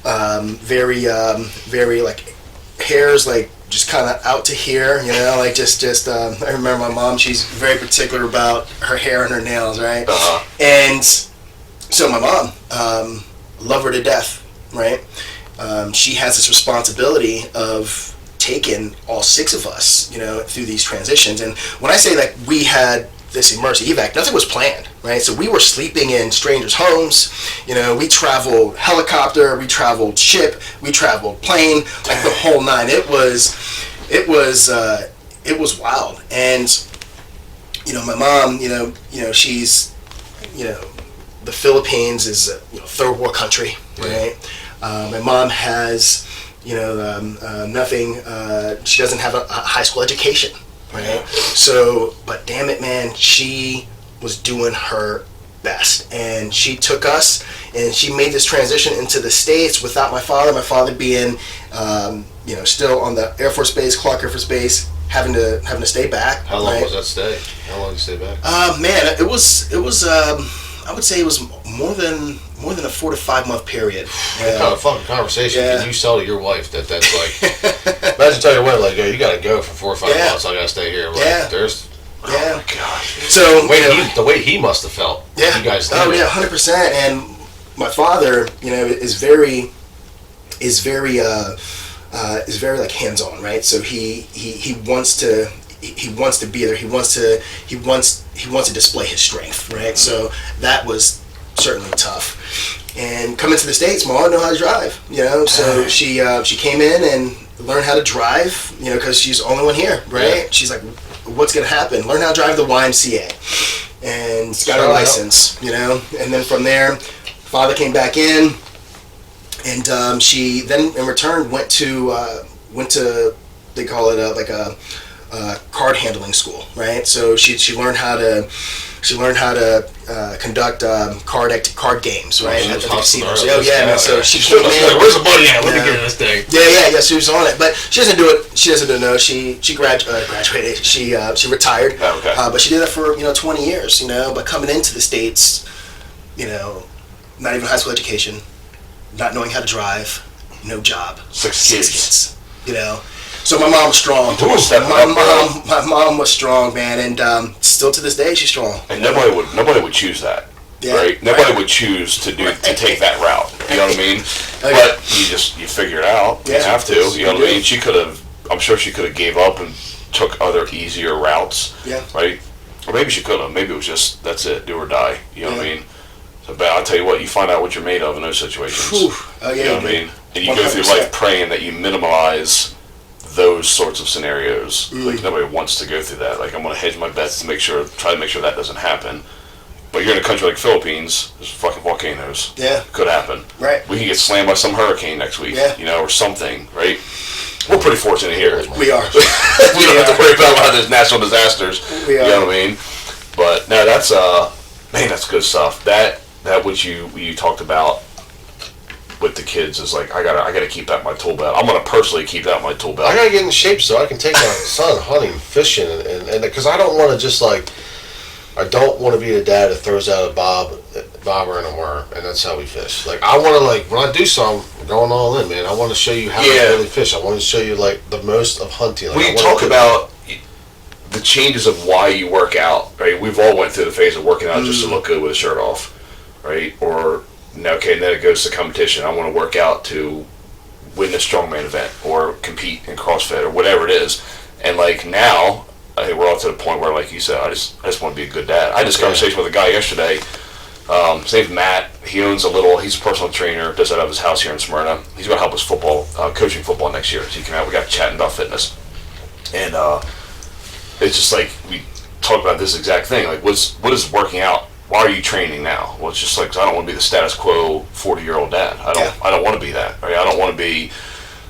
very like hairs like just kind of out to here, like just I remember my mom, she's very particular about her hair and her nails, right? And so my mom, love her to death, right? She has this responsibility of taking all 6 of us, through these transitions. And when I say that we had this emergency evac, nothing was planned, right? So we were sleeping in strangers' homes. We traveled helicopter, we traveled ship, we traveled plane, like the whole 9. It was wild. And my mom, she's, the Philippines is a 3rd world country, right? My mom has, nothing. She doesn't have a high school education. Right. So, but damn it, man, she was doing her best, and she took us, and she made this transition into the States without my father. My father being, still on the Air Force Base, Clark Air Force Base, having to stay back. How long was that stay? How long did you stay back? Man, it was. I would say it was more than a 4 to 5 month period. What kind of fucking conversation can you sell to your wife that's like, imagine telling your wife like, yo, you gotta go for 4 or 5 months, I gotta stay here. Like, yeah. There's, oh my gosh. So the way he must have felt. Yeah. You guys did. Oh yeah, 100%. And my father, is very like hands-on, right? So he wants to be there. He wants to display his strength, right? So that was certainly tough. And coming to the States, my mom didn't know how to drive, so she came in and learned how to drive, because she's the only one here, right? Yeah. She's like, what's gonna happen? Learn how to drive the YMCA, and got her license, and then from there, father came back in, and she then in return went to they call it like a card handling school, right? So she learned how to conduct card games, right? At the casinos. Oh yeah, man. So she came in. Where's the money at? Let me get in this thing. Yeah. She was on it, but she doesn't do it. She doesn't know. She graduated. She retired. Oh, okay. But she did that for 20 years. But coming into the States, not even high school education, not knowing how to drive, no job, 6 kids. So my mom was strong. My mom was strong, man, and still to this day she's strong. And nobody would choose that, right? Nobody would choose to take that route. You know what I mean? But you figure it out. You have to. You know what I mean? I'm sure she could have gave up and took other easier routes. Yeah. Right. Or maybe she could have. Maybe it was just that's it, do or die. You know what I mean? So, but I'll tell you what, you find out what you're made of in those situations. Oh yeah. You know what I mean? And you go through life praying that you minimize those sorts of scenarios. Like nobody wants to go through that. Like I'm gonna hedge my bets to try to make sure that doesn't happen. But you're in a country like Philippines, there's fucking volcanoes. Yeah. Could happen. Right. We can get slammed by some hurricane next week. Yeah. Or something, right? We're pretty fortunate here. We are. We don't have to worry about a lot of those natural disasters. We are. You know what I mean? But no, that's that's good stuff. That what you talked about with the kids is like I gotta keep that in my tool belt. I'm gonna personally keep that in my tool belt. I gotta get in shape so I can take my son hunting, fishing, and because I don't want to just like I don't want to be the dad that throws out a bobber and a worm, and that's how we fish. Like I want to when I do something, I'm going all in, man. I want to show you how to really fish. I want to show you like the most of hunting. Like, we talk about the changes of why you work out, right? We've all went through the phase of working out just to look good with a shirt off, right? Or okay, and then it goes to competition. I want to work out to win a strongman event or compete in CrossFit or whatever it is. And like now, I think we're all to the point where, like you said, I just want to be a good dad. I had this conversation with a guy yesterday. His name's Matt. He's a personal trainer, does that out of his house here in Smyrna. He's going to help us coaching football next year. So he came out, we got chatting about fitness. And it's just like, we talk about this exact thing. Like, what is working out? Why are you training now? Well, it's just like, 'cause I don't want to be the status quo 40-year-old dad. I don't want to be that. Right? I don't want to be,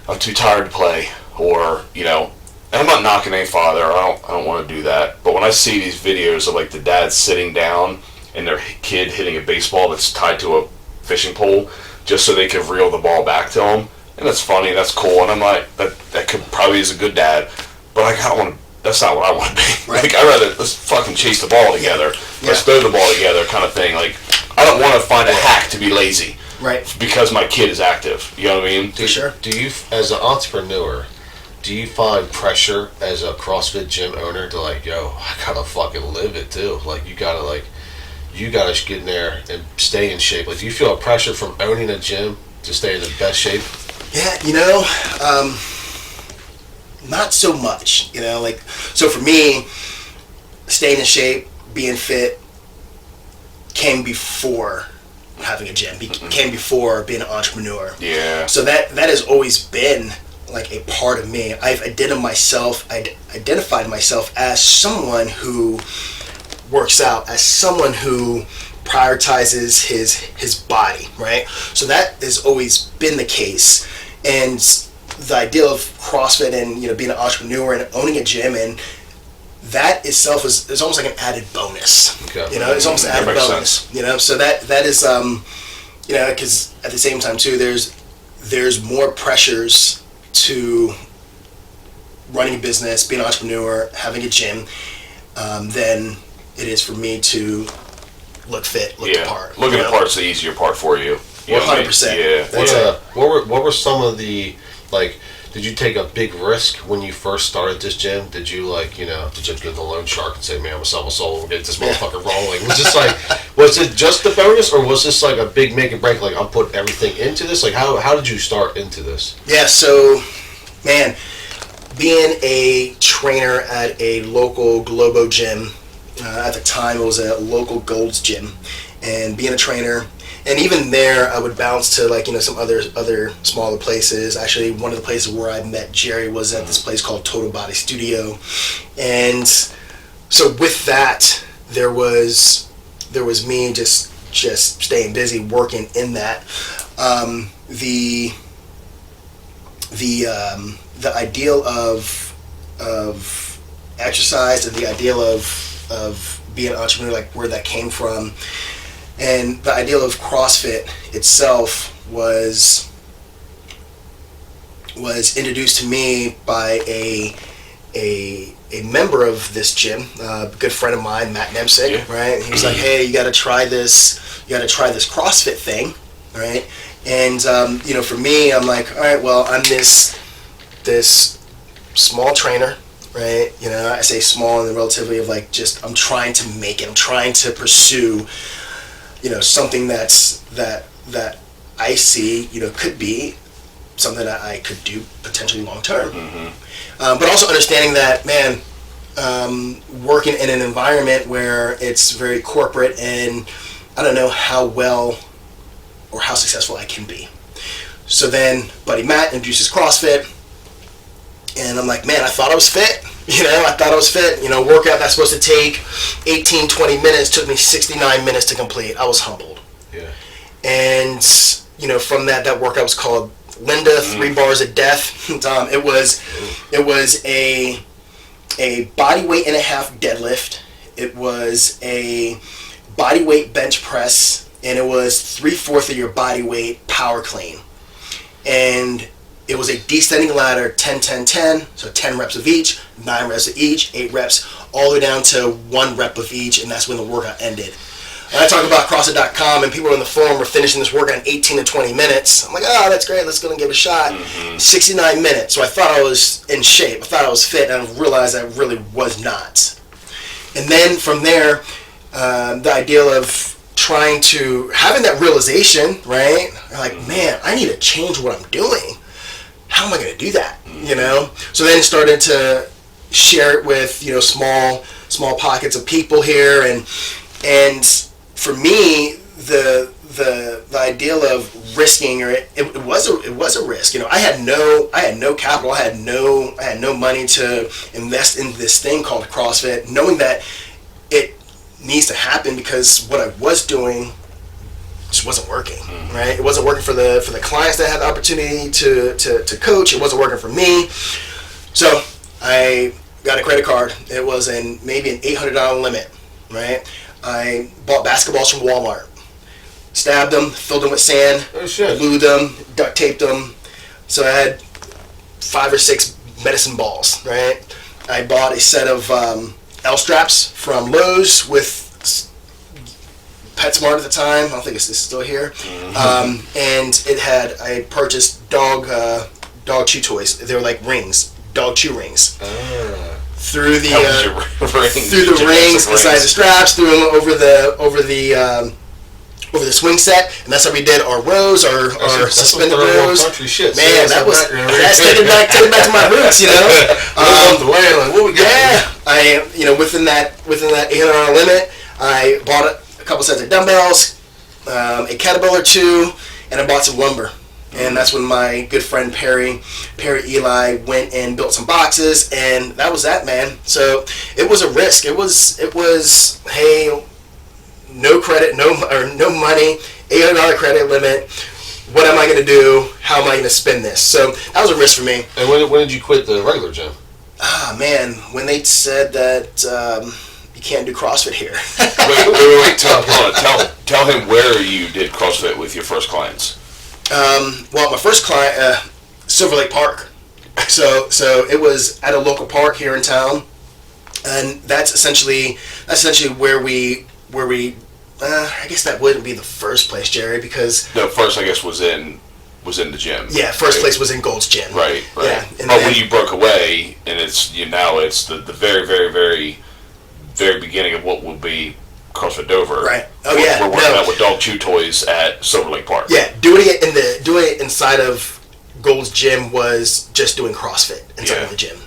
I'm too tired to play, or, and I'm not knocking any father. I don't want to do that. But when I see these videos of like the dad sitting down and their kid hitting a baseball that's tied to a fishing pole just so they can reel the ball back to him, and that's funny, that's cool, and I'm like, that could probably is a good dad, but I don't want to. That's not what I want to be. Right. Like, I'd rather let's fucking chase the ball together. Yeah. Let's throw the ball together, kind of thing. Like, I don't want to find a hack to be lazy. Right. Because my kid is active. You know what I mean? For sure. Do you, as an entrepreneur, do you find pressure as a CrossFit gym owner to like, yo, I gotta fucking live it too? Like, you gotta get in there and stay in shape. Like, do you feel a pressure from owning a gym to stay in the best shape? Yeah, not so much, so for me, staying in shape, being fit, came before having a gym, came before being an entrepreneur. Yeah. So that has always been like a part of me. I've identified myself as someone who works out, as someone who prioritizes his body, right? So that has always been the case. And the idea of CrossFit and being an entrepreneur and owning a gym, and that itself is almost like an added bonus. Okay. It's almost an added makes bonus. sense. So that is because at the same time too, there's more pressures to running a business, being an entrepreneur, having a gym, than it is for me to look fit, look the part. Looking the part's the easier part for you. 100%. Yeah. What were some of the, like, Did you take a big risk when you first started this gym? Did you did you go to the loan shark and say, man, I'm gonna sell my soul and get this motherfucker rolling? Was it just the bonus, or was this like a big make and break? Like, I'm putting everything into this. Like, how did you start into this? Yeah, so, man, being a trainer at a local Globo gym, at the time it was a local Gold's gym, and being a trainer, and even there I would bounce to some other smaller places. Actually, one of the places where I met Jerry was at this place called Total Body Studio, and so with that there was me just staying busy working in that. The ideal of exercise and the ideal of being an entrepreneur, like where that came from, and the ideal of CrossFit itself was introduced to me by a member of this gym, a good friend of mine, Matt Nemsick, Yeah. right? He was like, hey, you got to try this CrossFit thing, right? And for me, I'm like, all right, well, I'm this small trainer, right? I say small in the relativity of I'm trying to make it. I'm trying to pursue, something that I see, could be something that I could do potentially long term. But also understanding that, man, working in an environment where it's very corporate, and I don't know how well or how successful I can be. So then buddy Matt introduces CrossFit, and I'm like, man, I thought I was fit. Workout that's supposed to take 18, 20 minutes took me 69 minutes to complete. I was humbled. Yeah. And, from that workout was called Linda, 3 bars of death. It was a body weight and a half deadlift. It was a body weight bench press, and it was 3/4 of your body weight power clean. And it was a descending ladder, 10, 10, 10, so 10 reps of each, 9 reps of each, 8 reps, all the way down to 1 rep of each, and that's when the workout ended. And I talk about CrossFit.com, and people in the forum were finishing this workout in 18 to 20 minutes. I'm like, oh, that's great, let's go and give it a shot. 69 minutes, so I thought I was in shape, I thought I was fit, and I realized I really was not. And then from there, the idea of having that realization, right? Like, man, I need to change what I'm doing. How am I going to do that? So then started to share it with small pockets of people here, and for me the ideal of risking, or it was a risk. I had no capital, I had no money to invest in this thing called CrossFit, knowing that it needs to happen because what I was doing just wasn't working, right? It wasn't working for the clients that had the opportunity to coach. It wasn't working for me. So I got a credit card. It was maybe an $800 limit, right? I bought basketballs from Walmart, stabbed them, filled them with sand, glued them, duct taped them. So I had 5 or 6 medicine balls, right? I bought a set of L-straps from Lowe's with PetSmart at the time. I don't think it's still here. And I purchased dog chew toys. They were like rings, dog chew rings. Through the rings inside the straps, threw them over the swing set, and that's how we did our rows, our suspended rows. Man, that's taking back to my roots, within that $800 limit, I bought a couple sets of dumbbells, a kettlebell or 2, and I bought some lumber. And that's when my good friend Perry Eli went and built some boxes, and that was that, man. So it was a risk. It was hey, no credit, no money, $800 credit limit. What am I going to do? How am I going to spend this? So that was a risk for me. And when did you quit the regular gym? Man, when they said that you can't do CrossFit here. wait. Tell him where you did CrossFit with your first clients. Well, my first client, Silver Lake Park. So it was at a local park here in town, and that's essentially where we. I guess that wouldn't be the first place, Jerry, because the first, I guess, was in was in the gym. Yeah, first place was in Gold's Gym. Right. Yeah, and but then, when you broke away, and it's now it's the very, very, very, very beginning of what will be CrossFit Dover. Right. Oh yeah. We're working out with dog chew toys at Silver Lake Park. Yeah, doing it inside of Gold's Gym was just doing CrossFit inside of the gym.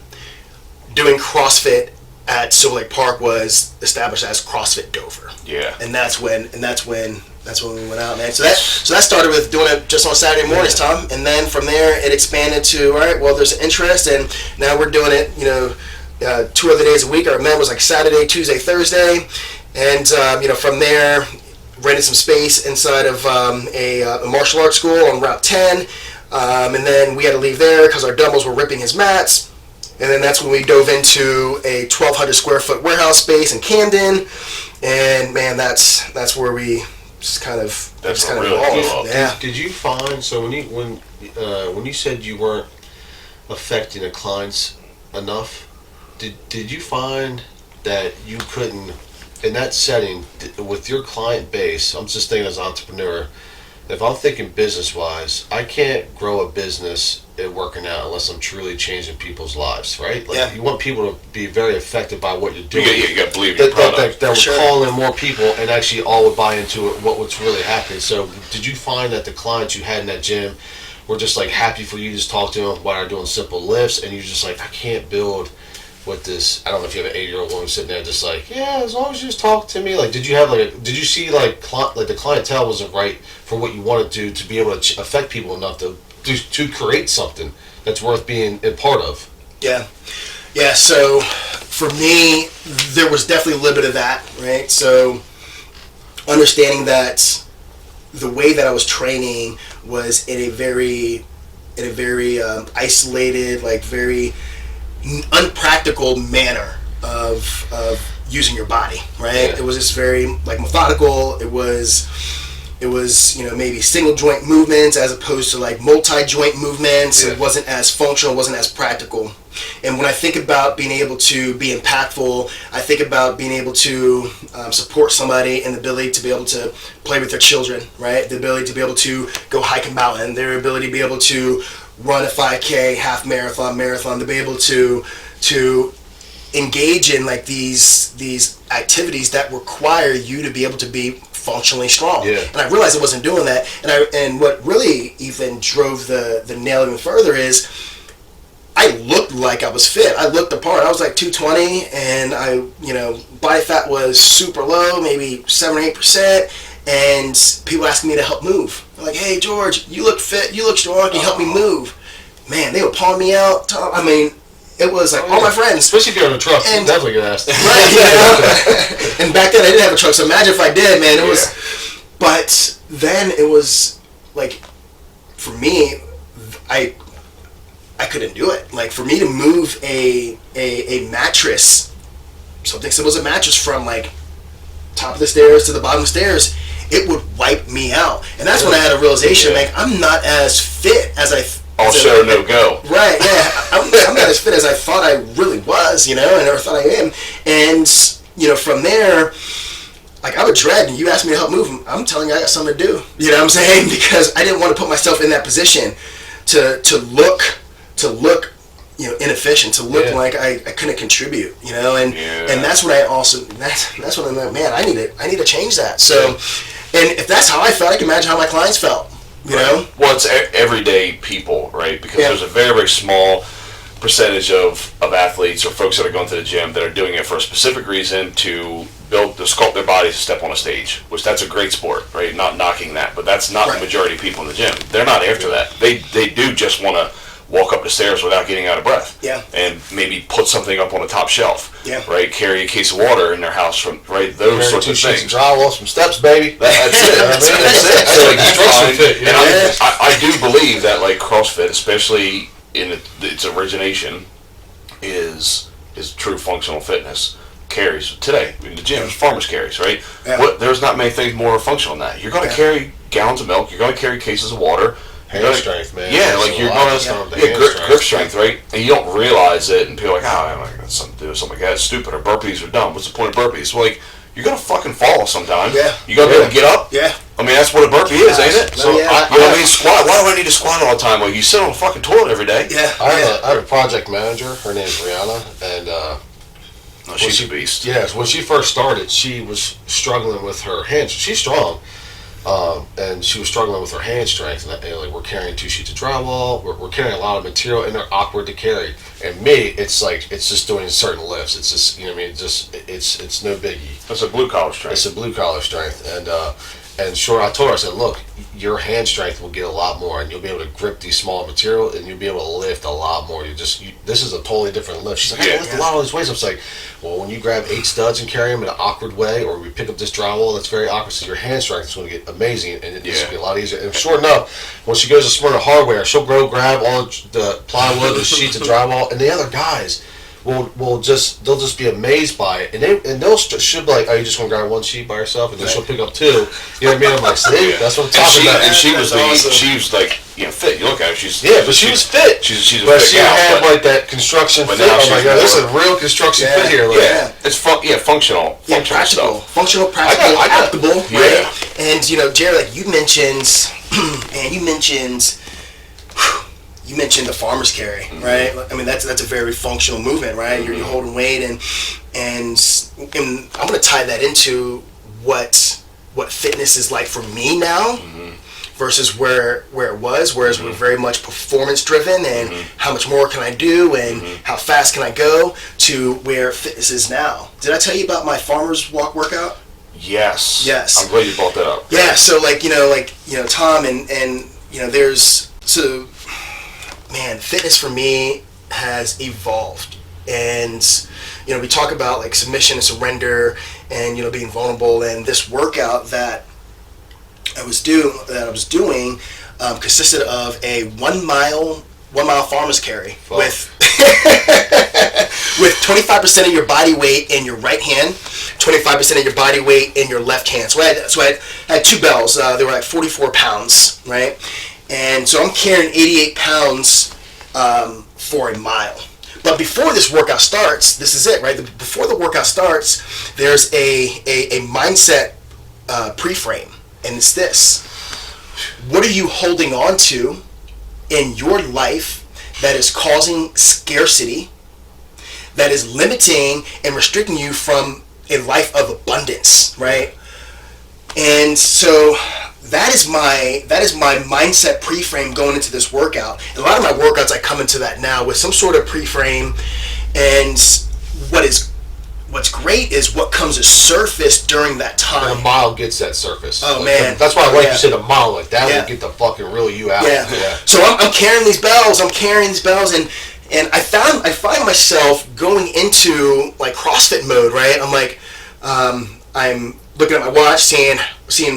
Doing CrossFit at Silver Lake Park was established as CrossFit Dover. Yeah. And that's when we went out, man. So that started with doing it just on Saturday mornings, Tom, and then from there it expanded to, all right, well, there's an interest, and now we're doing it, 2 other days a week. Our event was like Saturday, Tuesday, Thursday, and from there rented some space inside of a martial arts school on Route 10, and then we had to leave there because our dumbbells were ripping his mats. And then that's when we dove into a 1,200 square foot warehouse space in Camden, and man, that's where we just kind of evolved. Yeah. Did you find, so when you said you weren't affecting the clients enough, did you find that you couldn't, in that setting with your client base? I'm just thinking as an entrepreneur, if I'm thinking business wise, I can't grow a business at working out unless I'm truly changing people's lives, right? Like, you want people to be very affected by what you're doing. You got to believe your product. That would call in more people and actually all would buy into it, what's really happening. So did you find that the clients you had in that gym were just like happy for you to just talk to them while they're doing simple lifts, and you're just like, I can't build with this? I don't know if you have an 8-year-old woman sitting there just like, yeah, as long as you just talk to me. Like, did you see like the clientele wasn't right for what you wanted to be able to affect people enough to create something that's worth being a part of? Yeah. So for me, there was definitely a little bit of that, right? So understanding that the way that I was training was in a very isolated, like very unpractical manner of using your body, right? It was just very like methodical. It was maybe single joint movements as opposed to like multi-joint movements. It wasn't as functional, wasn't as practical. And when I think about being able to be impactful, I think about being able to support somebody and the ability to be able to play with their children, right? The ability to be able to go hike a mountain, their ability to be able to run a 5K, half marathon, to be able to engage in like these activities that require you to be able to be functionally strong. And I realized I wasn't doing that. And what really even drove the nail even further is I looked like I was fit. I looked the part. I was like 220, and body fat was super low, maybe 7 or 8%. And people asking me to help move. They're like, hey, George, you look fit, you look strong, can you help me move? Man, they were pawing me out. I mean, it was like all my friends. Especially if you're in a truck, you definitely get asked. Right, And back then I didn't have a truck, so imagine if I did, man. It was, but then it was like, for me, I couldn't do it. Like, for me to move a mattress, something simple as a mattress from like top of the stairs to the bottom of the stairs, it would wipe me out. And that's when I had a realization, like, I'm not as fit as I all show, no go. Right, yeah. I'm not as fit as I thought I really was, and I thought I am. And, from there, like, I would dread, and you asked me to help move, I'm telling you I got something to do. You know what I'm saying? Because I didn't want to put myself in that position to look inefficient, to look like I couldn't contribute, and that's what that's what I'm like, man, I need to change that. So, and if that's how I felt, I can imagine how my clients felt, you know? Well, it's everyday people, right? Because there's a very, very small percentage of athletes or folks that are going to the gym that are doing it for a specific reason to sculpt their bodies to step on a stage, which that's a great sport, right? Not knocking that, but that's not the majority of people in the gym. They're not after that. They do just want to walk up the stairs without getting out of breath. And maybe put something up on the top shelf. Right? Carry a case of water in their house from those sorts of things. Drywall, some steps, baby. That's it. That's it. So like you find, and I do believe that like CrossFit, especially in its origination, is true functional fitness. Carries today in the gym, farmers carries, right? There's not many things more functional than that. You're going to carry gallons of milk. You're going to carry cases of water. Hand strength, man. Yeah, like you're going to grip strength, right? And you don't realize it, and people are like, I'm not got something to do with something like that. It's stupid, or burpees are dumb. What's the point of burpees? Well, like, you're going to fucking fall sometime. You got to be able to get up. I mean, that's what a burpee is, ain't it? So, I mean, squat. Why do I need to squat all the time? Well, you sit on a fucking toilet every day. Yeah. I have a project manager. Her name's Rihanna, and she's a beast. Yes, when she first started, she was struggling with her hands. She's strong, and she was struggling with her hand strength. And like, we're carrying 2 sheets of drywall. We're carrying a lot of material, and they're awkward to carry. And me, it's just doing certain lifts. It's just, you know what I mean, it's no biggie. That's a blue collar strength. It's a blue collar strength, and sure, I told her, I said, look, your hand strength will get a lot more, and you'll be able to grip these small material, and you'll be able to lift a lot more. This is a totally different lift. She's like, I can lift a lot of these weights. I was like, well, when you grab 8 studs and carry them in an awkward way, or we pick up this drywall that's very awkward, so your hand strength is going to get amazing, and it's going to be a lot easier. And sure enough, when she goes to Smyrna Hardware, she'll go grab all the plywood, the sheets of drywall, and the other guys they'll just be amazed by it, and she'll be like, oh, you just want to grab 1 sheet by yourself, and then she'll pick up 2. You know what I mean? I'm like, see, that's what I'm talking about. And she was like, fit. You look at her, she's but she was fit. She's a but fit she gal, had like that construction fit. I'm like, this is a real construction fit here. Like, it's functional. Practical, stuff. functional, practical, adaptable, right? Yeah. And Jared, like you mentioned the farmer's carry, right? I mean, that's a very functional movement, right? You're holding weight, and I'm going to tie that into what fitness is like for me now versus where it was. Whereas we're very much performance driven, and how much more can I do, and how fast can I go, to where fitness is now. Did I tell you about my farmer's walk workout? Yes. I'm glad you brought that up. Yeah. So Tom, and there's man, fitness for me has evolved, and we talk about like submission and surrender, and being vulnerable, and this workout that I was doing consisted of a 1 mile farmer's carry with 25% of your body weight in your right hand, 25% of your body weight in your left hand. So I had 2 bells. They were like 44 pounds, right? And so I'm carrying 88 pounds for a mile. But before this workout starts, this is it, right? Before the workout starts, there's a mindset pre-frame, and it's this. What are you holding on to in your life that is causing scarcity, that is limiting and restricting you from a life of abundance, right? And so that is my mindset pre-frame going into this workout. And a lot of my workouts, I come into that now with some sort of pre-frame. And what's great is what comes to surface during that time. And a mile gets that surface. Oh, man. That's why I like you said a mile. Like that will get the fucking real you out. Yeah. So I'm carrying these bells. And I find myself going into like CrossFit mode, right? I'm like, I'm looking at my watch, seeing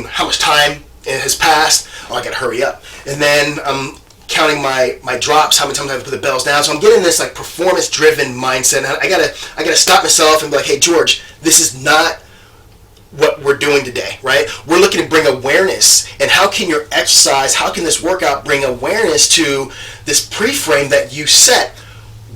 how much time it has passed. Oh, I gotta hurry up. And then I'm counting my drops, how many times I have to put the bells down. So I'm getting this like performance driven mindset. And I gotta stop myself and be like, hey George, this is not what we're doing today, right? We're looking to bring awareness. And how can your exercise, how can this workout bring awareness to this pre-frame that you set?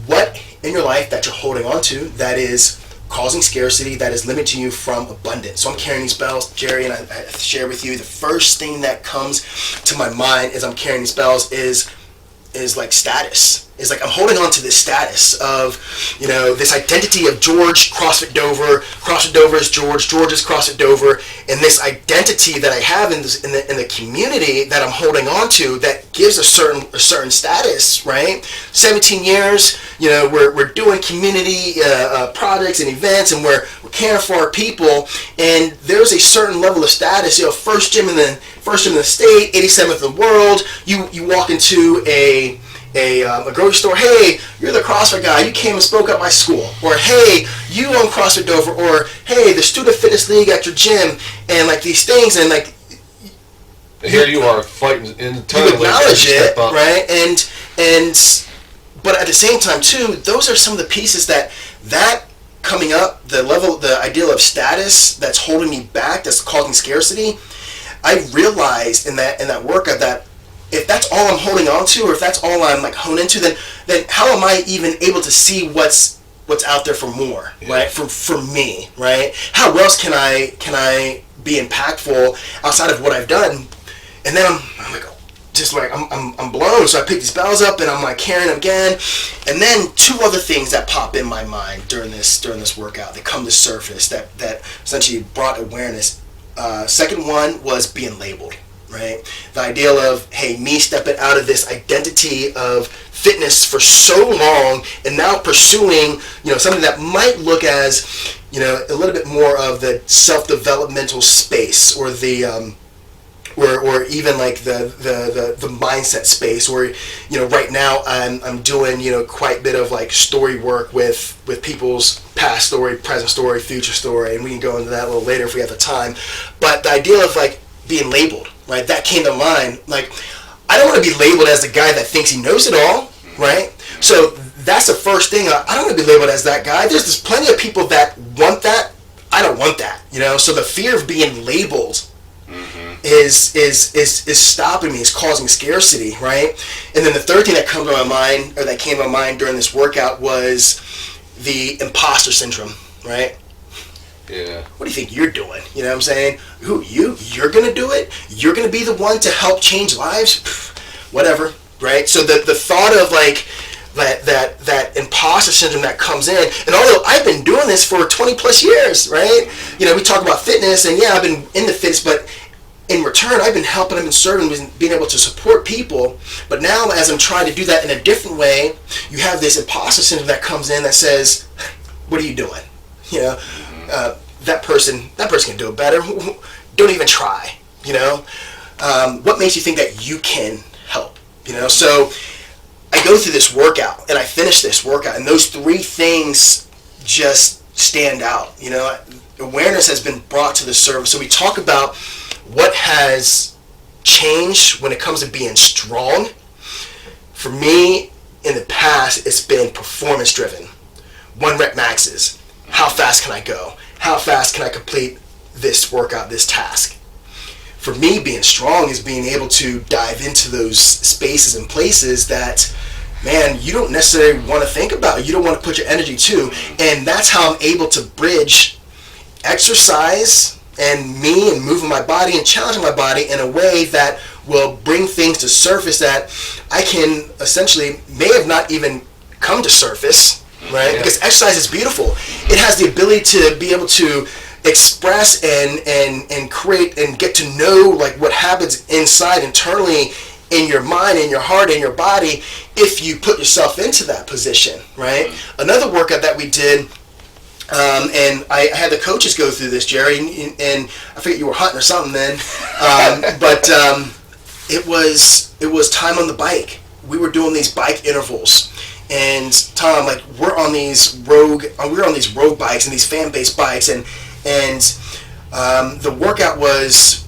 What in your life that you're holding on to that is causing scarcity, that is limiting you from abundance? So I'm carrying these bells, Jerry, and I share with you, the first thing that comes to my mind as I'm carrying these bells is like status. It's like I'm holding on to this status of, this identity of George, CrossFit Dover is George is CrossFit Dover, and this identity that I have in the community that I'm holding on to that gives a certain status, right? 17 years, we're doing community projects and events, and we're caring for our people, and there's a certain level of status. First gym in the state, 87th in the world. You walk into a grocery store, hey, you're the CrossFit guy, you came and spoke at my school, or hey, you own CrossFit Dover, or hey, the Student Fitness League at your gym, and like these things, and like here you are fighting internally. You acknowledge it, right? And but at the same time too, those are some of the pieces that coming up, the ideal of status that's holding me back, that's causing scarcity. I realized in that workout that if that's all I'm holding on to, or if that's all I'm like honed into, then how am I even able to see what's what's out there for more, right? For me, right? How else can I be impactful outside of what I've done? And then I'm like, just like I'm blown. So I pick these bells up and I'm like carrying them again. And then two other things that pop in my mind during this workout that come to surface that essentially brought awareness. Second one was being labeled, right? The idea of, hey, me stepping out of this identity of fitness for so long and now pursuing, something that might look as, a little bit more of the self-developmental space or the or even like the mindset space, or right now I'm doing quite a bit of like story work with people's past story, present story, future story, and we can go into that a little later if we have the time. But the idea of like being labeled, right, that came to mind. Like, I don't want to be labeled as the guy that thinks he knows it all, right? So that's the first thing. I don't want to be labeled as that guy. There's plenty of people that want that. I don't want that, So the fear of being labeled is stopping me, is causing scarcity, right? And then the third thing that came to my mind during this workout was the imposter syndrome, right? Yeah. What do you think you're doing? You know what I'm saying? Who, you're gonna do it? You're gonna be the one to help change lives? Whatever, right? So the thought of like that imposter syndrome that comes in, and although I've been doing this for 20 plus years, right? We talk about fitness, and I've been in the fitness, but in return, I've been helping, I've been serving, being able to support people. But now, as I'm trying to do that in a different way, you have this imposter syndrome that comes in that says, "What are you doing? That person can do it better. Don't even try. What makes you think that you can help? So I go through this workout and I finish this workout, and those three things just stand out. Awareness has been brought to the surface. So we talk about what has changed when it comes to being strong. For me, in the past, it's been performance driven. 1 rep maxes. How fast can I go? How fast can I complete this workout, this task? For me, being strong is being able to dive into those spaces and places that, man, you don't necessarily want to think about. You don't want to put your energy to. And that's how I'm able to bridge exercise and me and moving my body and challenging my body in a way that will bring things to surface that I can essentially may have not even come to surface, right? Yeah. Because exercise is beautiful. It has the ability to be able to express and create and get to know like what happens inside internally in your mind, in your heart, in your body if you put yourself into that position, right? Another workout that we did, and I had the coaches go through this, Jerry, and I forget you were hunting or something then, but it was time on the bike. We were doing these bike intervals, and Tom, like, we're on these rogue bikes and these fan-based bikes, and the workout was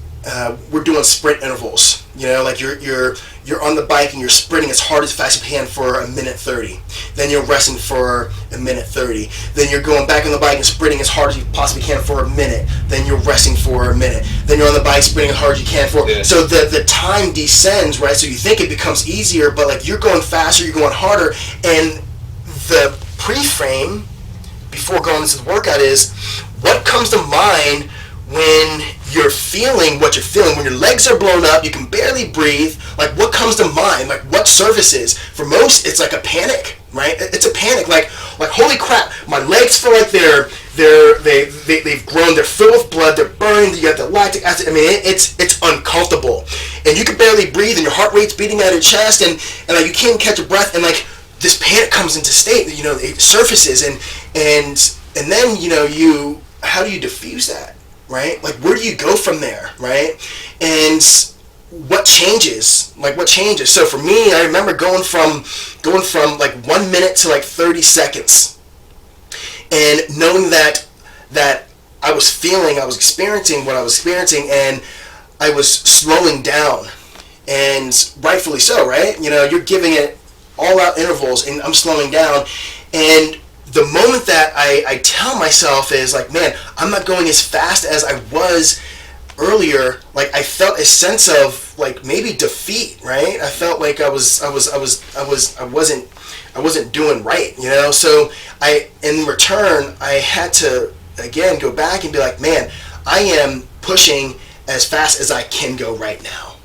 we're doing sprint intervals. Like you're on the bike and you're sprinting as hard as fast as you can for 1:30. Then you're resting for 1:30. Then you're going back on the bike and sprinting as hard as you possibly can for a minute. Then you're resting for a minute. Then you're on the bike sprinting as hard as you can for. Yeah. So the time descends, right? So you think it becomes easier, but like you're going faster, you're going harder, and the pre-frame before going into the workout is what comes to mind when you're feeling what you're feeling, when your legs are blown up, you can barely breathe. Like, what comes to mind? Like, what surfaces? For most, it's like a panic, right? It's a panic. Like holy crap, my legs feel like they've grown. They're filled with blood. They're burning. You have the lactic acid. I mean, it's uncomfortable, and you can barely breathe, and your heart rate's beating out of your chest, and like you can't catch a breath, and like this panic comes into state. It surfaces, and then you how do you diffuse that? Right? Like, where do you go from there? Right? And what changes? Like, what changes? So for me, I remember going from like 1 minute to like 30 seconds, and knowing that I was experiencing what I was experiencing, and I was slowing down, and rightfully so, right? You're giving it all out intervals, and I'm slowing down, and the moment that I tell myself is like, man, I'm not going as fast as I was earlier. Like, I felt a sense of like maybe defeat, right? I felt like I wasn't wasn't doing right, you know. So in return, I had to again go back and be like, man, I am pushing as fast as I can go right now.